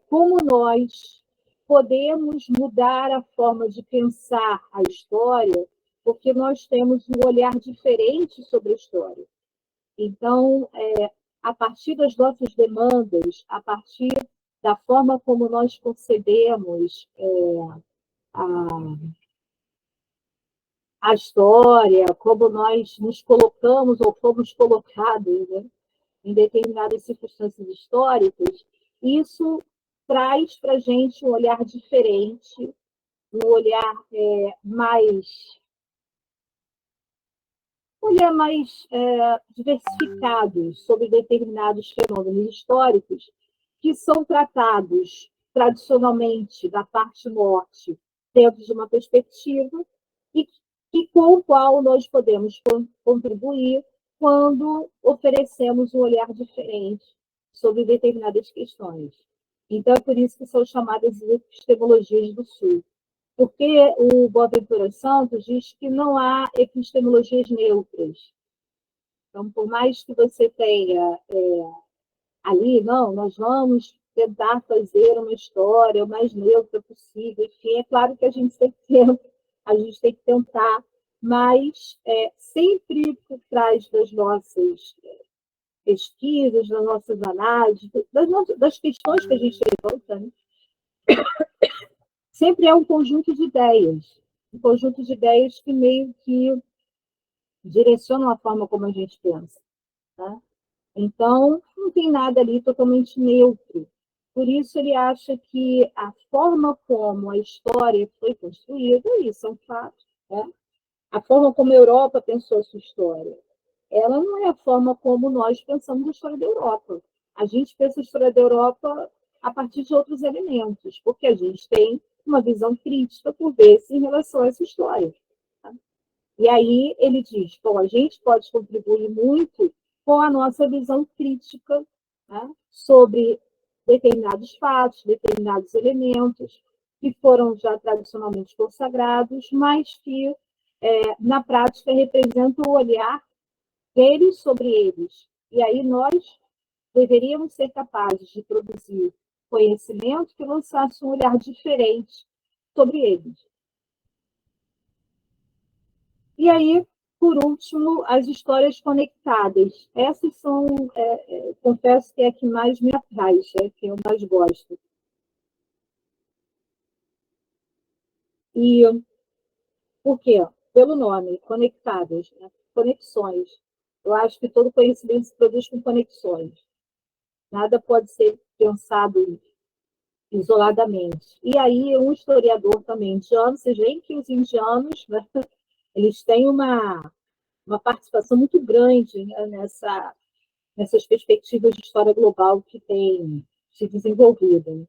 como nós podemos mudar a forma de pensar a história, porque nós temos um olhar diferente sobre a história. Então, a partir das nossas demandas, a partir da forma como nós concebemos a história, como nós nos colocamos ou fomos colocados, né, em determinadas circunstâncias históricas, isso traz para a gente um olhar diferente, um olhar mais diversificado sobre determinados fenômenos históricos que são tratados tradicionalmente da parte norte dentro de uma perspectiva e com o qual nós podemos contribuir quando oferecemos um olhar diferente sobre determinadas questões. Então, é por isso que são chamadas epistemologias do Sul. Porque o Boaventura Santos diz que não há epistemologias neutras. Então, por mais que você tenha ali, não, nós vamos tentar fazer uma história o mais neutra possível. Enfim, é claro que a gente tem que tentar, mas sempre por trás das nossas pesquisas, das nossas análises, das questões que a gente levanta, né? Sempre é um conjunto de ideias que meio que direcionam a forma como a gente pensa. Tá? Então, não tem nada ali totalmente neutro. Por isso, ele acha que a forma como a história foi construída, isso é um fato, né? A forma como a Europa pensou a sua história, ela não é a forma como nós pensamos a história da Europa. A gente pensa a história da Europa a partir de outros elementos, porque a gente tem uma visão crítica, por vezes, em relação a essa história. Tá? E aí ele diz, bom, a gente pode contribuir muito com a nossa visão crítica, né, sobre determinados fatos, determinados elementos que foram já tradicionalmente consagrados, mas que, na prática, representam o olhar deles sobre eles. E aí nós deveríamos ser capazes de produzir conhecimento que lançasse um olhar diferente sobre eles. E aí, por último, as histórias conectadas. Essas são, confesso que é a que mais me atrai, que eu mais gosto. E por quê? Pelo nome, conectadas, né? Conexões. Eu acho que todo conhecimento se produz com conexões. Nada pode ser pensado isoladamente. E aí, um historiador também indiano, vocês veem que os indianos, né, eles têm uma participação muito grande, né, nessas perspectivas de história global que têm se desenvolvido.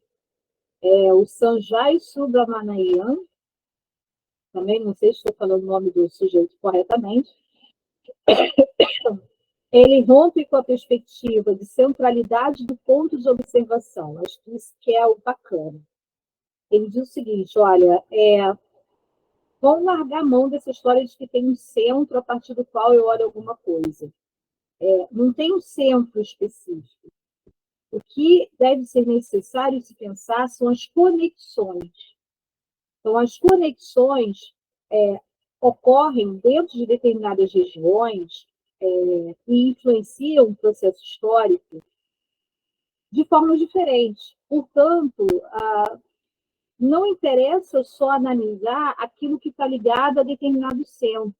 O Sanjay Subramanian, também não sei se estou falando o nome do sujeito corretamente, ele rompe com a perspectiva de centralidade do ponto de observação. Acho que isso que é o bacana. Ele diz o seguinte, olha, vamos largar a mão dessa história de que tem um centro a partir do qual eu olho alguma coisa. Não tem um centro específico. O que deve ser necessário se pensar são as conexões. Então, as conexões ocorrem dentro de determinadas regiões e influenciam o processo histórico de forma diferente. Portanto, não interessa só analisar aquilo que está ligado a determinado centro,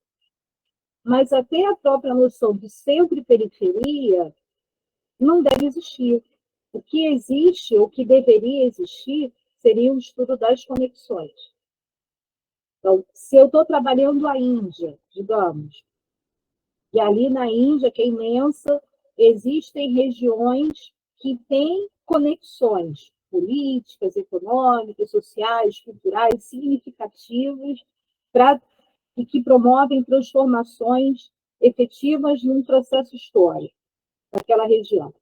mas até a própria noção de centro e periferia não deve existir. O que existe, o que deveria existir, seria o estudo das conexões. Então, se eu estou trabalhando a Índia, digamos, e ali na Índia, que é imensa, existem regiões que têm conexões políticas, econômicas, sociais, culturais significativas e que promovem transformações efetivas num processo histórico daquela região.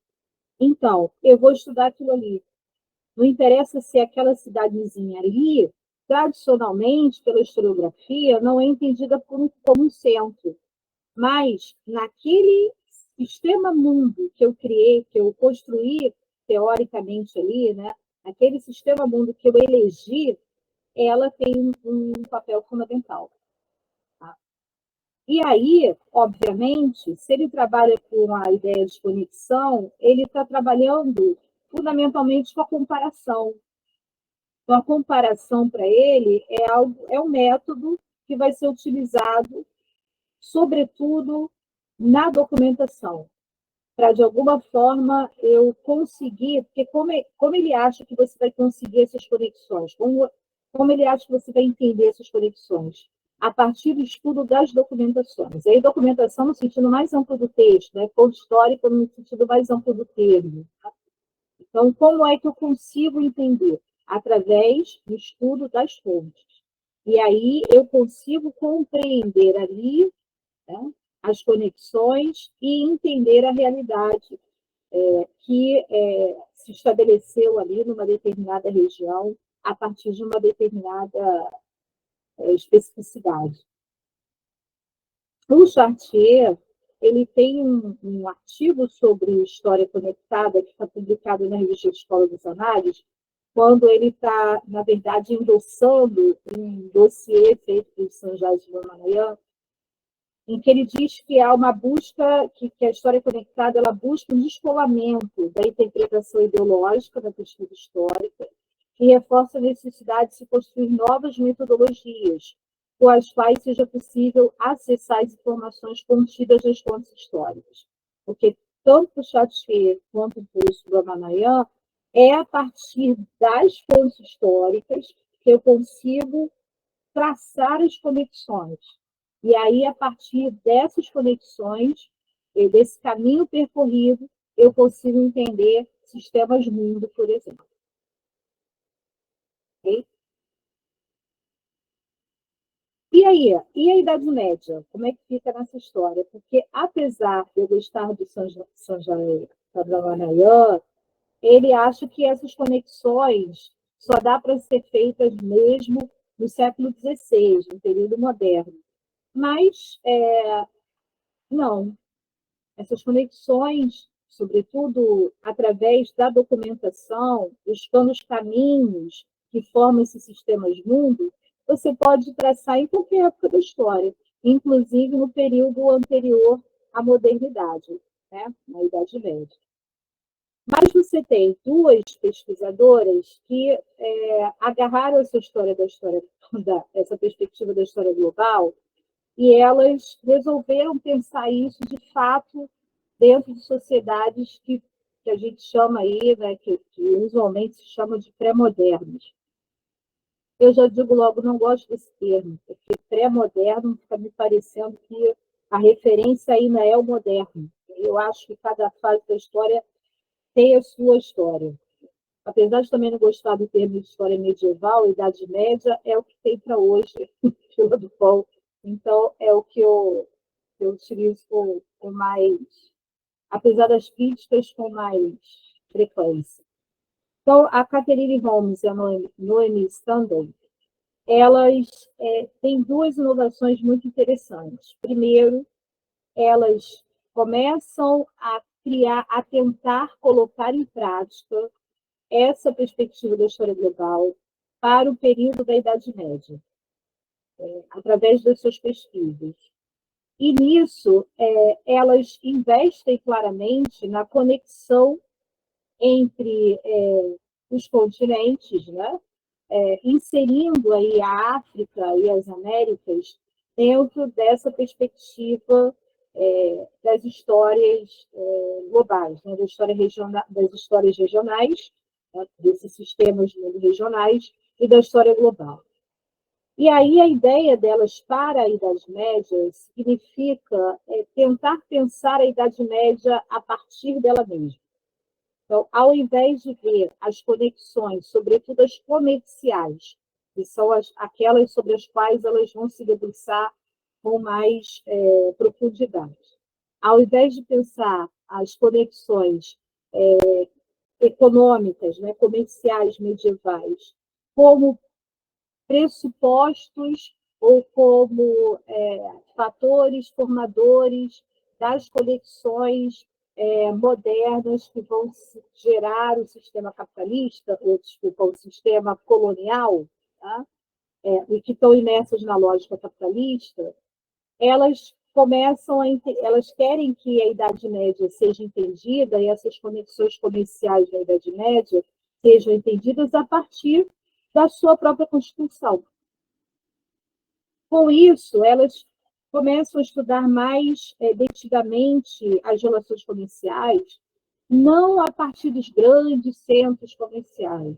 Então, eu vou estudar aquilo ali. Não interessa se aquela cidadezinha ali, tradicionalmente, pela historiografia, não é entendida como um centro. Mas, naquele sistema mundo que eu criei, que eu construí, teoricamente ali, né? Aquele sistema mundo que eu elegi, ela tem um papel fundamental. Tá? E aí, obviamente, se ele trabalha com a ideia de conexão, ele está trabalhando fundamentalmente com a comparação. Então, a comparação, para ele, é um método que vai ser utilizado, sobretudo, na documentação, para, de alguma forma, eu conseguir, porque como ele acha que você vai conseguir essas conexões? Como ele acha que você vai entender essas conexões? A partir do estudo das documentações. E aí, documentação no sentido mais amplo do texto, né? Fonte histórica no sentido mais amplo do termo. Tá? Então, como é que eu consigo entender? Através do estudo das fontes. E aí eu consigo compreender ali, né, as conexões e entender a realidade que se estabeleceu ali numa determinada região a partir de uma determinada especificidade. O Chartier, ele tem um artigo sobre história conectada que está publicado na revista Escola dos Análises, quando ele está, na verdade, endossando um dossiê feito por Saint-Jacques de Romanayan, em que ele diz que há uma busca, que a história conectada ela busca um descolamento da interpretação ideológica da pesquisa histórica e reforça a necessidade de se construir novas metodologias, com as quais seja possível acessar as informações contidas nas fontes históricas. Porque tanto o Chartier quanto o Romanayan é a partir das fontes históricas que eu consigo traçar as conexões. E aí, a partir dessas conexões, desse caminho percorrido, eu consigo entender sistemas mundo, por exemplo. Okay? E aí? E a Idade Média? Como é que fica nessa história? Porque, apesar de eu gostar do Saint-Jacques, ele acha que essas conexões só dá para ser feitas mesmo no século XVI, no período moderno. Mas, não. Essas conexões, sobretudo através da documentação, buscando os caminhos que formam esses sistemas mundo, você pode traçar em qualquer época da história, inclusive no período anterior à modernidade, né? Na Idade Média. Mas você tem duas pesquisadoras que agarraram essa essa perspectiva da história global, e elas resolveram pensar isso, de fato, dentro de sociedades que a gente chama aí, né, que usualmente se chama de pré-modernas. Eu já digo logo, não gosto desse termo, porque pré-moderno fica me parecendo que a referência ainda é o moderno. Eu acho que cada fase da história tem a sua história. Apesar de também não gostar do termo de história medieval, Idade Média é o que tem para hoje, fila do pão. Então, é o que eu utilizo com mais, apesar das críticas, com mais frequência. Então, a Catherine Holmes e a Noemi Standen, elas têm duas inovações muito interessantes. Primeiro, elas começam a tentar colocar em prática essa perspectiva da história global para o período da Idade Média, através das suas pesquisas. E nisso, elas investem claramente na conexão entre os continentes, né? Inserindo aí a África e as Américas dentro dessa perspectiva das histórias globais, né, das histórias regionais, né, desses sistemas de mundo regionais e da história global. E aí a ideia delas para a Idade Média significa tentar pensar a Idade Média a partir dela mesma. Então, ao invés de ver as conexões, sobretudo as comerciais, que são aquelas sobre as quais elas vão se debruçar com mais profundidade. Ao invés de pensar as conexões econômicas, né, comerciais medievais, como pressupostos ou como fatores formadores das conexões modernas que vão gerar o sistema capitalista, ou, desculpa, o sistema colonial, tá? E que estão imersas na lógica capitalista, elas querem que a Idade Média seja entendida e essas conexões comerciais da Idade Média sejam entendidas a partir da sua própria Constituição. Com isso, elas começam a estudar mais detidamente as relações comerciais, não a partir dos grandes centros comerciais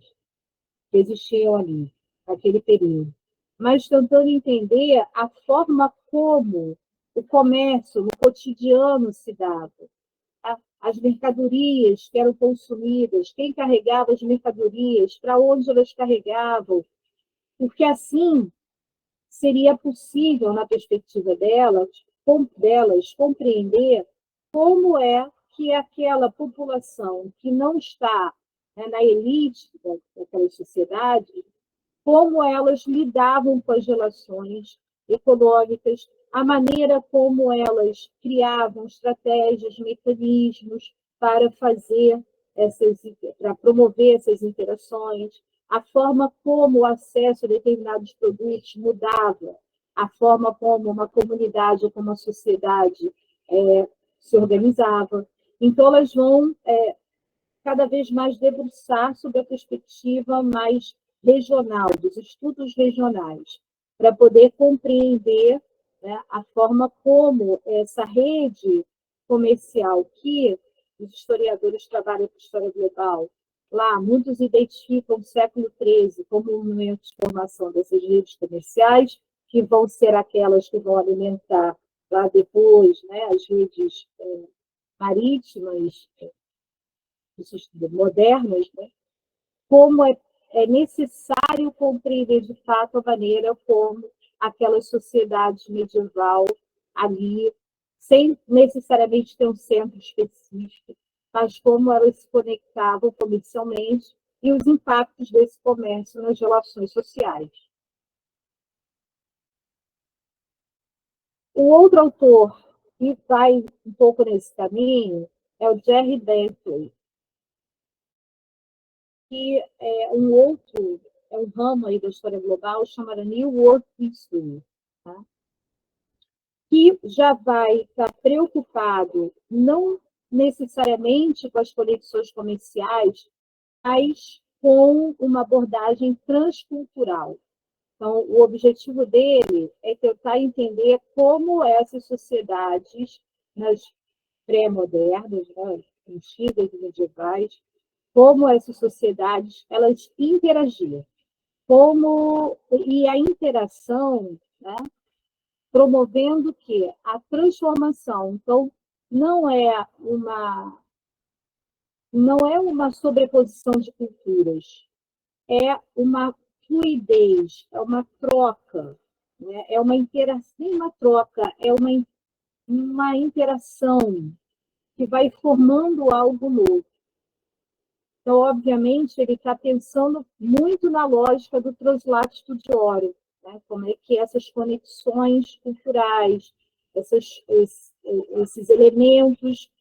que existiam ali, naquele período, mas tentando entender a forma como o comércio no cotidiano se dava, as mercadorias que eram consumidas, quem carregava as mercadorias, para onde elas carregavam, porque assim seria possível, na perspectiva delas, compreender como é que aquela população que não está na elite daquela sociedade, como elas lidavam com as relações econômicas, a maneira como elas criavam estratégias, mecanismos para promover essas interações, a forma como o acesso a determinados produtos mudava, a forma como uma comunidade ou como uma sociedade se organizava. Então, elas vão cada vez mais debruçar sobre a perspectiva mais regional, dos estudos regionais, para poder compreender, né, a forma como essa rede comercial que os historiadores trabalham com história global, lá, muitos identificam o século XIII como um momento de formação dessas redes comerciais, que vão ser aquelas que vão alimentar lá depois, né, as redes marítimas modernas, né, como é necessário compreender de fato a maneira como aquela sociedade medieval ali, sem necessariamente ter um centro específico, mas como elas se conectavam comercialmente e os impactos desse comércio nas relações sociais. O outro autor que vai um pouco nesse caminho é o Jerry Bentley, que é um ramo aí da história global chamado New World History, tá? Que já vai estar preocupado não necessariamente com as conexões comerciais, mas com uma abordagem transcultural. Então, o objetivo dele é tentar entender como essas sociedades, nas pré-modernas, né, antigas e medievais, como essas sociedades elas interagiam, e a interação, né, promovendo que a transformação, então, não é uma sobreposição de culturas, é uma fluidez, é uma troca, né? É uma interação, nem uma troca, é uma interação que vai formando algo novo. Então, obviamente, ele está pensando muito na lógica do translate studioro, né? Como é que essas conexões culturais, esses elementos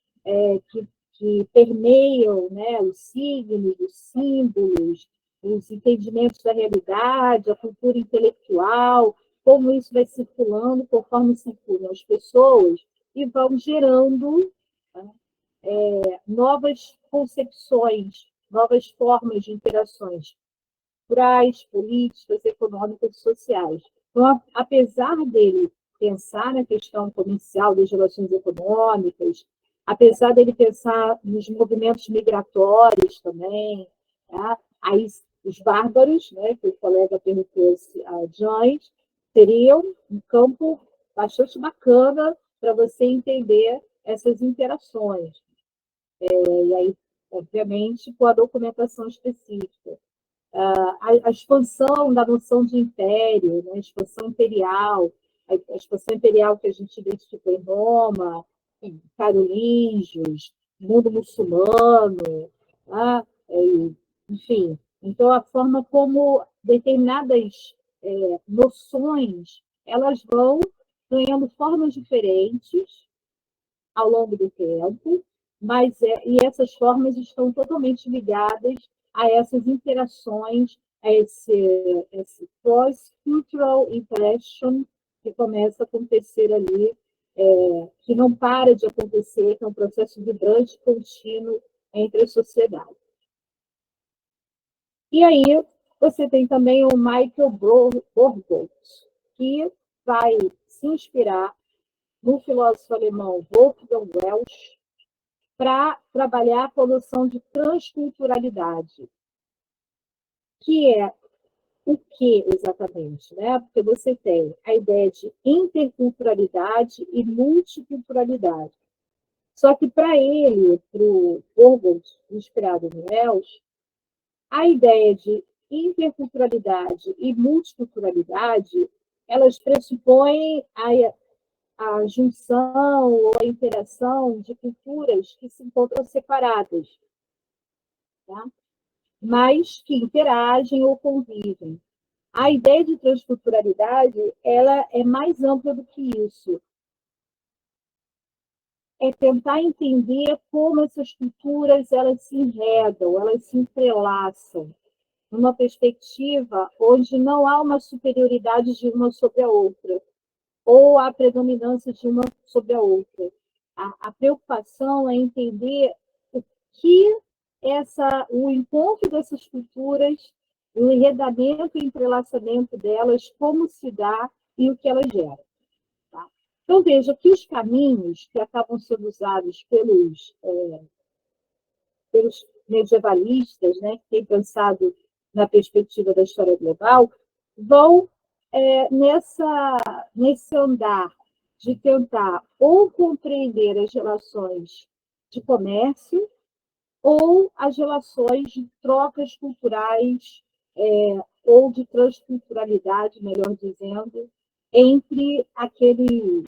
que permeiam, né, os signos, os símbolos, os entendimentos da realidade, a cultura intelectual, como isso vai circulando conforme circulam as pessoas e vão gerando, né, novas concepções, novas formas de interações culturais, políticas, econômicas e sociais. Então, apesar dele pensar na questão comercial das relações econômicas, apesar dele pensar nos movimentos migratórios também, tá? Aí, os bárbaros, né, que o colega perguntou a Joyce, seriam um campo bastante bacana para você entender essas interações. E aí, obviamente, com a documentação específica. A expansão da noção de império, né? A expansão imperial, a expansão imperial que a gente identificou em Roma, em carolíngios, mundo muçulmano, tá? Enfim. Então, a forma como determinadas noções elas vão ganhando formas diferentes ao longo do tempo, mas e essas formas estão totalmente ligadas a essas interações, a esse cross-cultural interaction que começa a acontecer ali, que não para de acontecer, que é um processo vibrante contínuo entre as sociedades. E aí você tem também o Michael Borgold, que vai se inspirar no filósofo alemão Wolfgang Welsch para trabalhar com a noção de transculturalidade, que é o que exatamente? Né? Porque você tem a ideia de interculturalidade e multiculturalidade. Só que para ele, para o Borgold, inspirado no Welsch, a ideia de interculturalidade e multiculturalidade, elas pressupõem a junção ou a interação de culturas que se encontram separadas, tá? Mas que interagem ou convivem. A ideia de transculturalidade ela é mais ampla do que isso. É tentar entender como essas culturas elas se enredam, elas se entrelaçam, numa perspectiva onde não há uma superioridade de uma sobre a outra, ou a predominância de uma sobre a outra. A preocupação é entender o que o encontro dessas culturas, o enredamento e entrelaçamento delas, como se dá e o que elas geram. Tá? Então, veja que os caminhos que acabam sendo usados pelos medievalistas, né, que têm pensado na perspectiva da história global, vão nesse andar de tentar ou compreender as relações de comércio ou as relações de trocas culturais ou de transculturalidade, melhor dizendo, entre aquele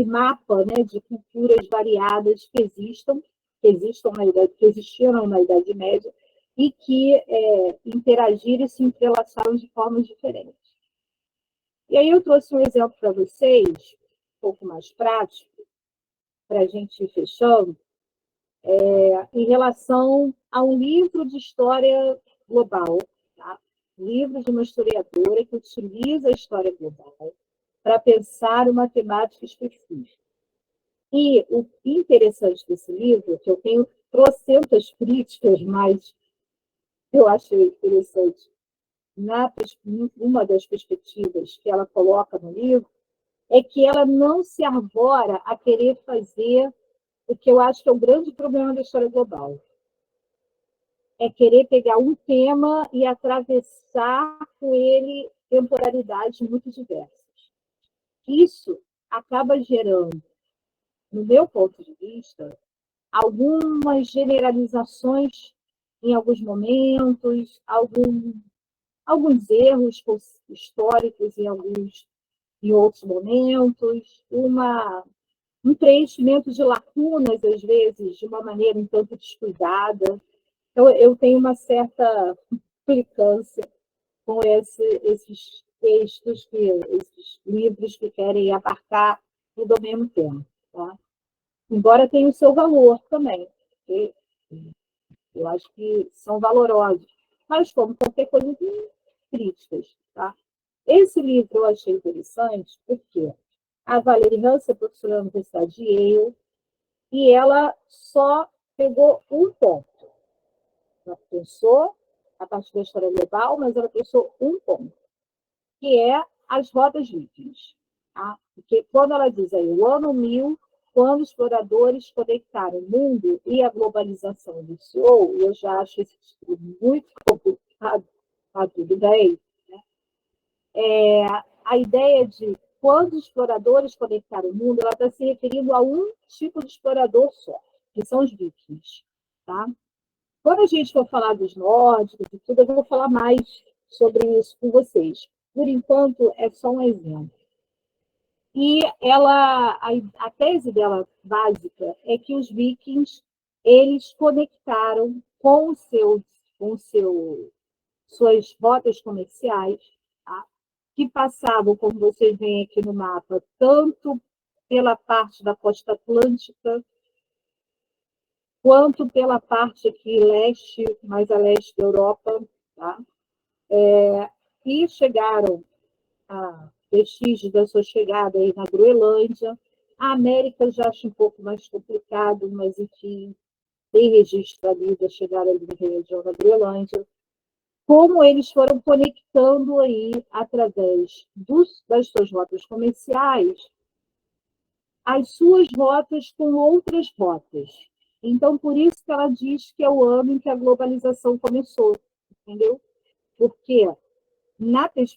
mapa, né, de culturas variadas que existiram na Idade Média e que interagiram e se entrelaçaram de formas diferentes. E aí eu trouxe um exemplo para vocês, um pouco mais prático, para a gente ir fechando, em relação a um livro de história global, tá? Livro de uma historiadora que utiliza a história global para pensar uma temática específica. E o interessante desse livro, que eu tenho trocentas críticas, mas eu achei interessante uma das perspectivas que ela coloca no livro, é que ela não se arvora a querer fazer o que eu acho que é o grande problema da história global. É querer pegar um tema e atravessar com ele temporalidades muito diversas. Isso acaba gerando, no meu ponto de vista, algumas generalizações em alguns momentos, alguns erros históricos em outros momentos, um preenchimento de lacunas, às vezes, de uma maneira um tanto descuidada. Então, eu tenho uma certa implicância com esses textos, esses livros que querem abarcar tudo ao mesmo tempo. Tá? Embora tenha o seu valor também. Eu acho que são valorosos. Mas, como qualquer coisa, tem críticas. Tá? Esse livro eu achei interessante porque a Valerie Hansen é professora da Universidade de Yale e ela só pegou um ponto. Ela pensou a partir da história global, mas ela pensou um ponto, que é as rotas vikings. Tá? Porque quando ela diz aí, o ano 1000, quando os exploradores conectaram o mundo e a globalização iniciou, eu já acho esse título muito complicado, tá tudo bem. A ideia de quando os exploradores conectaram o mundo, ela está se referindo a um tipo de explorador só, que são os vikings. Tá? Quando a gente for falar dos nórdicos e tudo, eu vou falar mais sobre isso com vocês. Por enquanto, é só um exemplo. E a tese dela básica é que os vikings eles conectaram com suas rotas comerciais, tá? Que passavam, como vocês veem aqui no mapa, tanto pela parte da costa atlântica, quanto pela parte aqui leste, mais a leste da Europa, tá? E chegaram a vestígios da sua chegada aí na Groenlândia. A América já acho um pouco mais complicado, mas, enfim, tem registro ali da chegada ali na região da Groenlândia. Como eles foram conectando aí, através das suas rotas comerciais, as suas rotas com outras rotas. Então, por isso que ela diz que é o ano em que a globalização começou, entendeu? Porque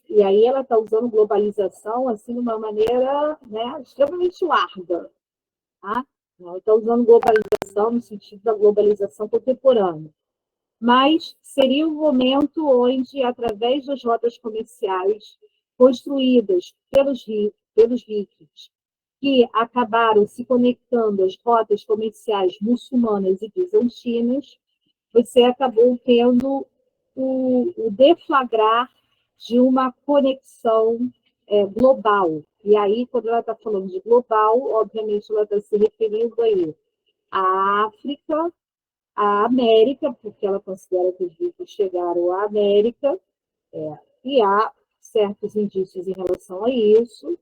e aí ela está usando globalização assim de uma maneira, né, extremamente larga. Tá? Ela está usando globalização no sentido da globalização contemporânea. Mas seria um momento onde, através das rotas comerciais construídas pelos vikings, que acabaram se conectando às rotas comerciais muçulmanas e bizantinas, você acabou tendo o deflagrar de uma conexão global. E aí, quando ela está falando de global, obviamente ela está se referindo aí à África, à América, porque ela considera que os vikings chegaram à América, e há certos indícios em relação a isso,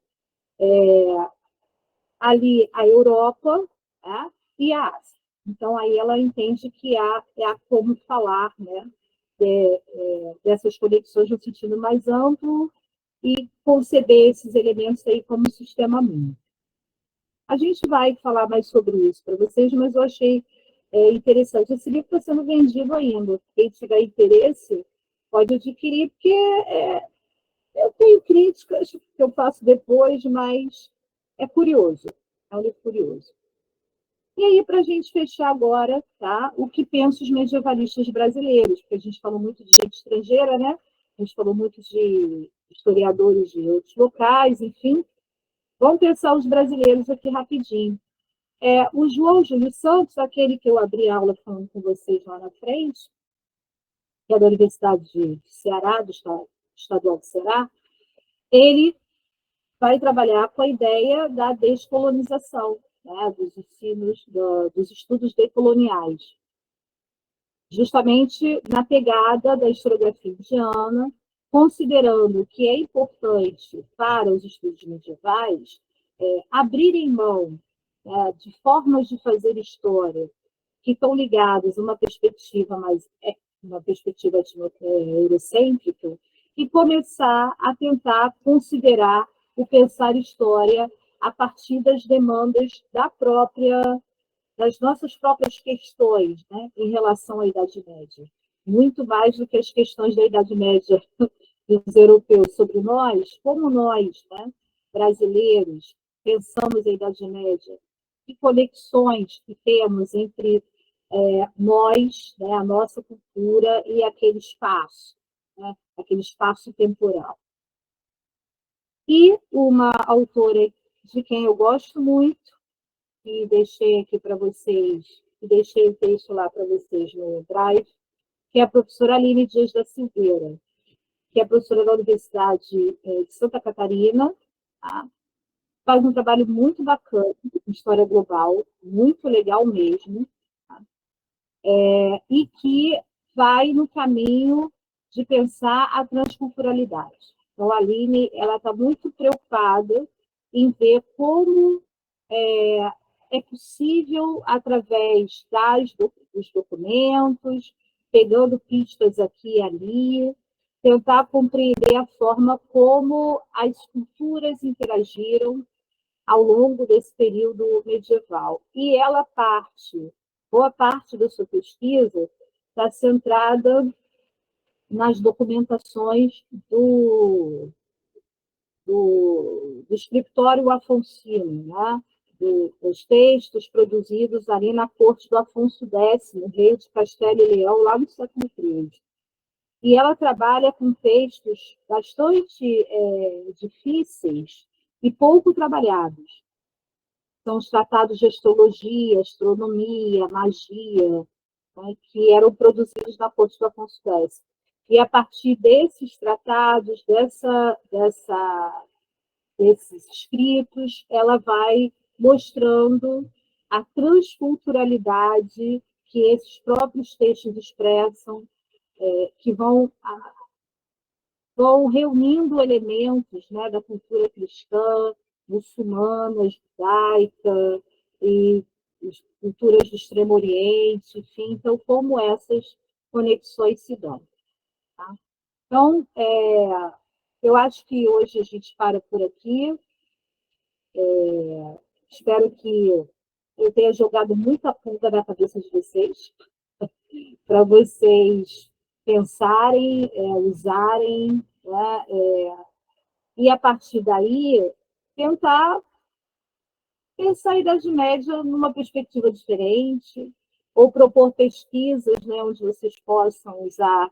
ali a Europa, né, e a Ásia. Então, aí ela entende que há como falar, né, dessas conexões no sentido mais amplo e conceber esses elementos aí como um sistema mundo. A gente vai falar mais sobre isso para vocês, mas eu achei interessante. Esse livro está sendo vendido ainda. Quem tiver interesse pode adquirir, porque eu tenho críticas que eu faço depois, mas é curioso. É um livro curioso. E aí, para a gente fechar agora, tá? O que pensam os medievalistas brasileiros? Porque a gente falou muito de gente estrangeira, né? A gente falou muito de historiadores de outros locais, enfim. Vamos pensar os brasileiros aqui rapidinho. O João Júlio Santos, aquele que eu abri aula falando com vocês lá na frente, que é da Universidade de Ceará, do Estadual do Ceará, ele vai trabalhar com a ideia da descolonização, né, dos ensinos, dos estudos decoloniais, justamente na pegada da historiografia indiana, considerando que é importante para os estudos medievais abrirem mão de formas de fazer história que estão ligadas a uma perspectiva eurocêntrica e começar a tentar considerar o pensar história a partir das demandas das nossas próprias questões, né, em relação à Idade Média. Muito mais do que as questões da Idade Média dos europeus sobre nós, como nós, né, brasileiros, pensamos a Idade Média, que conexões que temos entre nós, né, a nossa cultura e aquele espaço, né, aquele espaço temporal. E uma autora de quem eu gosto muito, e deixei aqui para vocês, e deixei o texto lá para vocês no Drive, que é a professora Aline Dias da Silveira, que é professora da Universidade de Santa Catarina, tá? Faz um trabalho muito bacana em história global, muito legal mesmo, tá? E que vai no caminho de pensar a transculturalidade. Então, a Aline está muito preocupada em ver como é possível, através dos documentos, pegando pistas aqui e ali, tentar compreender a forma como as culturas interagiram ao longo desse período medieval. E boa parte da sua pesquisa está centrada nas documentações do escritório afonsino, né? Dos textos produzidos ali na corte do Afonso X, rei de Castela e Leão, lá no século XIII. E ela trabalha com textos bastante difíceis e pouco trabalhados. São os tratados de astrologia, astronomia, magia, né, que eram produzidos na corte do Afonso X. E a partir desses tratados, desses escritos, ela vai mostrando a transculturalidade que esses próprios textos expressam, que vão reunindo elementos, né, da cultura cristã, muçulmana, judaica e culturas do Extremo Oriente, enfim, então como essas conexões se dão. Tá? Então, eu acho que hoje a gente para por aqui. Espero que eu tenha jogado muita pulga na cabeça de vocês, para vocês pensarem, usarem, né, e a partir daí tentar pensar a Idade Média numa perspectiva diferente, ou propor pesquisas, né, onde vocês possam usar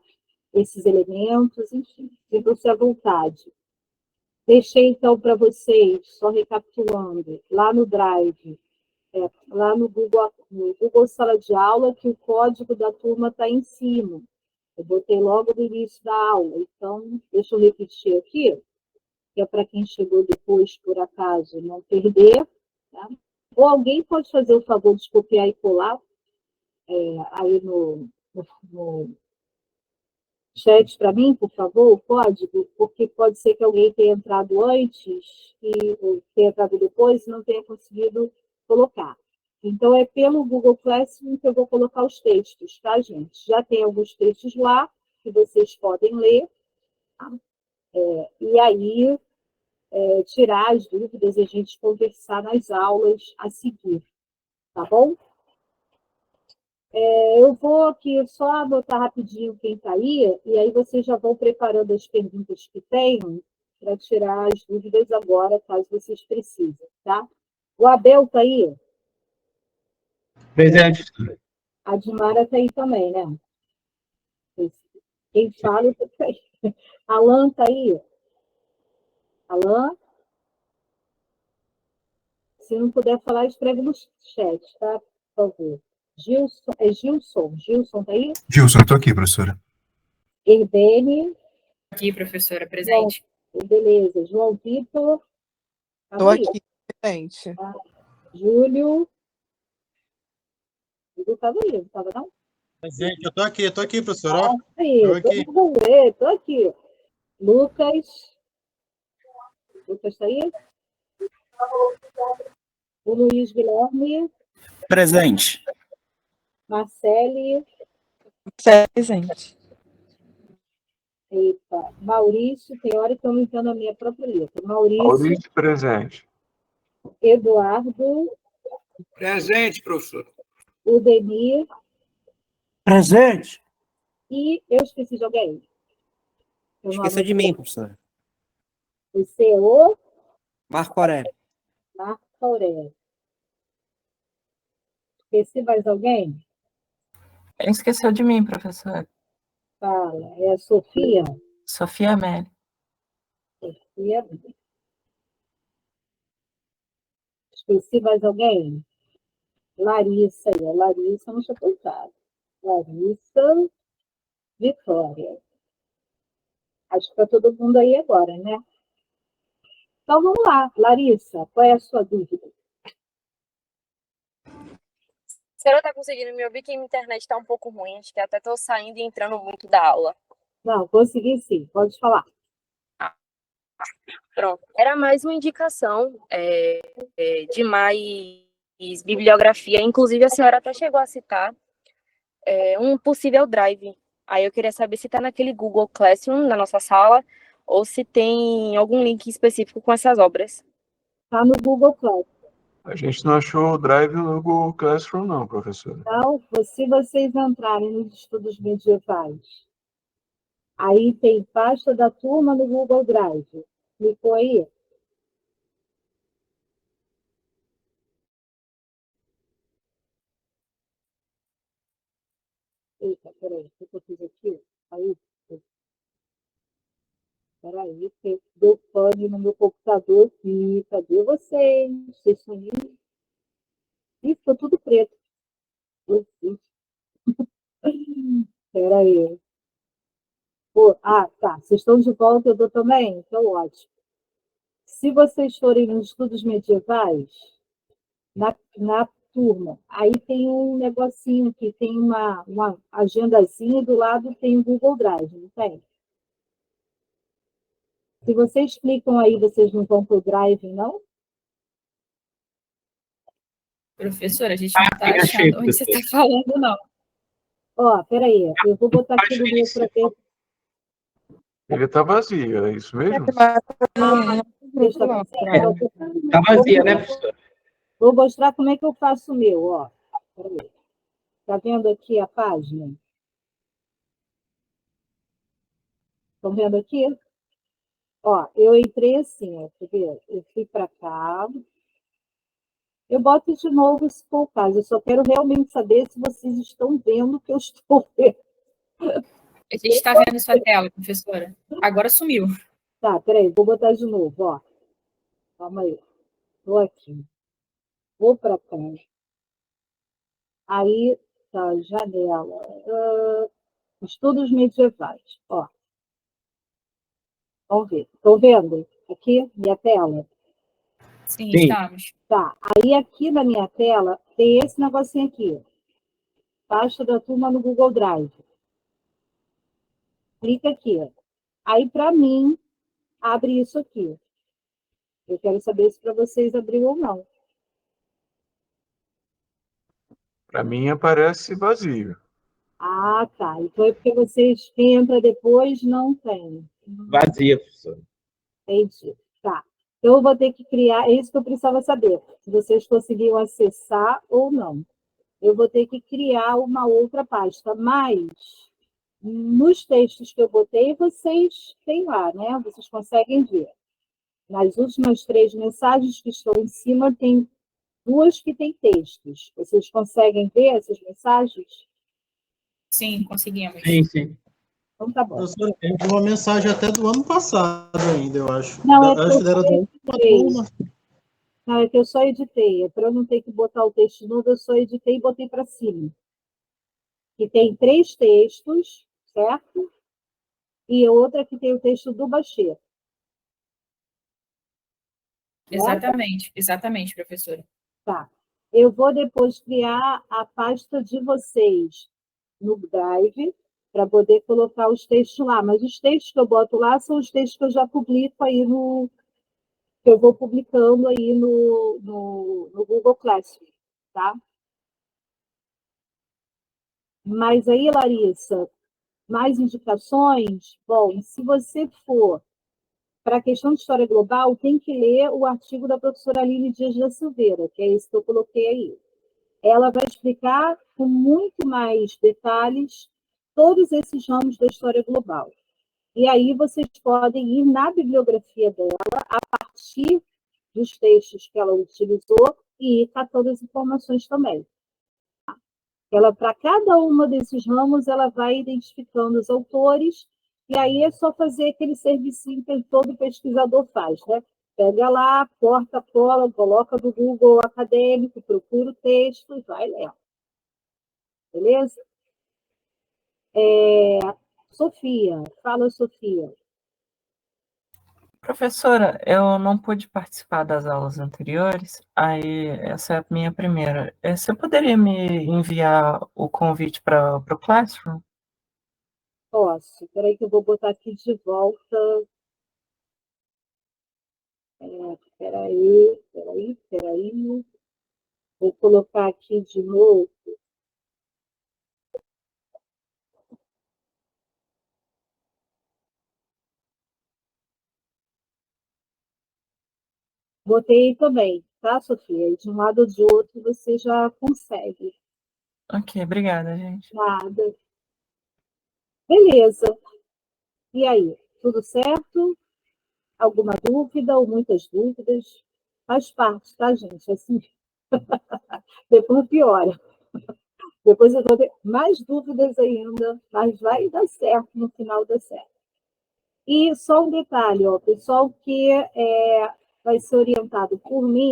esses elementos, enfim, sintam-se à vontade. Deixei, então, para vocês, só recapitulando, lá no Drive, lá no Google Sala de Aula, que o código da turma está em cima. Eu botei logo no início da aula. Então, deixa eu repetir aqui, que é para quem chegou depois, por acaso, não perder. Tá? Ou alguém pode fazer o favor de copiar e colar aí no chat para mim, por favor, o código, porque pode ser que alguém tenha entrado antes ou tenha entrado depois e não tenha conseguido colocar. Então, é pelo Google Classroom que eu vou colocar os textos, tá, gente? Já tem alguns textos lá que vocês podem ler, tá? E aí tirar as dúvidas e a gente conversar nas aulas a seguir, tá bom? Eu vou aqui só anotar rapidinho quem está aí, e aí vocês já vão preparando as perguntas que tenham para tirar as dúvidas agora, caso vocês precisem, tá? O Abel está aí? Presente. A Dimara está aí também, né? Quem fala está aí. Alan está aí? Alan? Se não puder falar, escreve no chat, tá? Por favor. Gilson, Gilson. Gilson está aí? Gilson, estou aqui, professora. Herdene? Aqui, professora, presente. Beleza. João Vitor? Estou aqui, presente. Tá. Júlio? Júlio estava aí, não estava não? Gente, eu estou aqui, professora. Estou aqui. Lucas? Lucas está aí? O Luiz Guilherme? Presente. Marcele? Presente. Eita. Maurício, tem hora que eu não entendo a minha própria letra. Maurício, presente. Eduardo? Presente, professor. O Denir? Presente. E eu esqueci de alguém? Esqueceu de mim, professor. O CEO? Marco Aurélio. Marco Aurélio. Esqueci mais alguém? Ele esqueceu de mim, professor. Fala. É a Sofia? Sofia Amélia. Sofia. Esqueci mais alguém? Larissa. A Larissa não tinha contado. Larissa Vitória. Acho que está todo mundo aí agora, né? Então, vamos lá. Larissa, qual é a sua dúvida? A senhora está conseguindo me ouvir? Que a internet está um pouco ruim. Acho que até estou saindo e entrando muito da aula. Não, consegui sim. Pode falar. Pronto. Era mais uma indicação de mais bibliografia. Inclusive, a senhora até chegou a citar um possível drive Aí eu queria saber se está naquele Google Classroom na nossa sala ou se tem algum link específico com essas obras. Está no Google Classroom. A gente não achou o Drive no Google Classroom, não, professora. Então, se vocês entrarem nos estudos medievais, aí tem pasta da turma no Google Drive. Clicou aí? Eita, peraí, o que eu fiz aqui? Aí, peraí, que deu pane no meu computador aqui. Cadê vocês? Vocês sumiram? Ih, ficou tudo preto. Peraí. Pô, tá. Vocês estão de volta, eu dou também? Então, ótimo. Se vocês forem nos estudos medievais, na turma, aí tem um negocinho que tem uma agendazinha, do lado tem o Google Drive, não tem? Se vocês clicam aí, vocês não vão para o Drive, não? Professora, a gente não está achei, achando onde você está falando, não. Ó, peraí, eu vou botar aqui no meu para ver. Ele está vazio, é isso mesmo? Tá vazia, né, professora? Vou mostrar como é que eu faço o meu, ó. Peraí. Tá vendo aqui a página? Estão vendo aqui? Ó, eu entrei assim, ó, quer ver? Eu fui para cá. Eu boto de novo se for o caso. Eu só quero realmente saber se vocês estão vendo o que eu estou vendo. A gente está vendo sua tela, professora. Agora sumiu. Tá, peraí, vou botar de novo, ó. Calma aí. Estou aqui. Vou para cá. Aí, tá, janela. Estudos medievais, ó. Vamos ver. Estão vendo? Aqui, minha tela. Sim, estamos. Tá, aí aqui na minha tela tem esse negocinho aqui. Pasta da turma no Google Drive. Clica aqui. Aí, para mim, abre isso aqui. Eu quero saber se para vocês abriu ou não. Para mim aparece vazio. Ah, tá. Então é porque vocês, quem entra depois, não tem. Vazia, professora. Entendi. Tá. Então eu vou ter que criar, é isso que eu precisava saber, se vocês conseguiram acessar ou não. Eu vou ter que criar uma outra pasta, mas nos textos que eu botei, vocês têm lá, né? Vocês conseguem ver. Nas últimas 3 mensagens que estão em cima, tem 2 que têm textos. Vocês conseguem ver essas mensagens? Sim, conseguimos. Sim. Então tá bom. Professora, tem uma mensagem até do ano passado ainda, eu acho. Não, Acho que era da última turma. Não, é que eu só editei. Para eu não ter que botar o texto novo, eu só editei e botei para cima. Que tem 3 textos, certo? E outra que tem o texto do Bachê. Exatamente, professora. Tá. Eu vou depois criar a pasta de vocês no Drive para poder colocar os textos lá. Mas os textos que eu boto lá são os textos que eu já publico aí que eu vou publicando aí no Google Classroom, tá? Mas aí, Larissa, mais indicações? Bom, se você for para a questão de história global, tem que ler o artigo da professora Aline Dias da Silveira, que é esse que eu coloquei aí. Ela vai explicar com muito mais detalhes todos esses ramos da história global. E aí vocês podem ir na bibliografia dela, a partir dos textos que ela utilizou, e ir catando as informações também. Ela, para cada uma desses ramos, ela vai identificando os autores, e aí é só fazer aquele serviço que todo pesquisador faz, né? Pega lá, corta, cola, coloca no Google acadêmico, procura o texto e vai lendo. Beleza? Sofia, fala, Sofia. Professora, eu não pude participar das aulas anteriores, aí essa é a minha primeira. Você poderia me enviar o convite para o Classroom? Posso. Espera aí que eu vou botar aqui de volta. Espera aí. Vou colocar aqui de novo. Botei também, tá, Sofia? De um lado ou de outro você já consegue. Ok, obrigada, gente. Nada. Beleza. E aí, tudo certo? Alguma dúvida ou muitas dúvidas? Faz parte, tá, gente? Assim, depois piora. Depois eu vou ter mais dúvidas ainda, mas vai dar certo, no final dá certo. E só um detalhe, ó, pessoal que vai ser orientado por mim,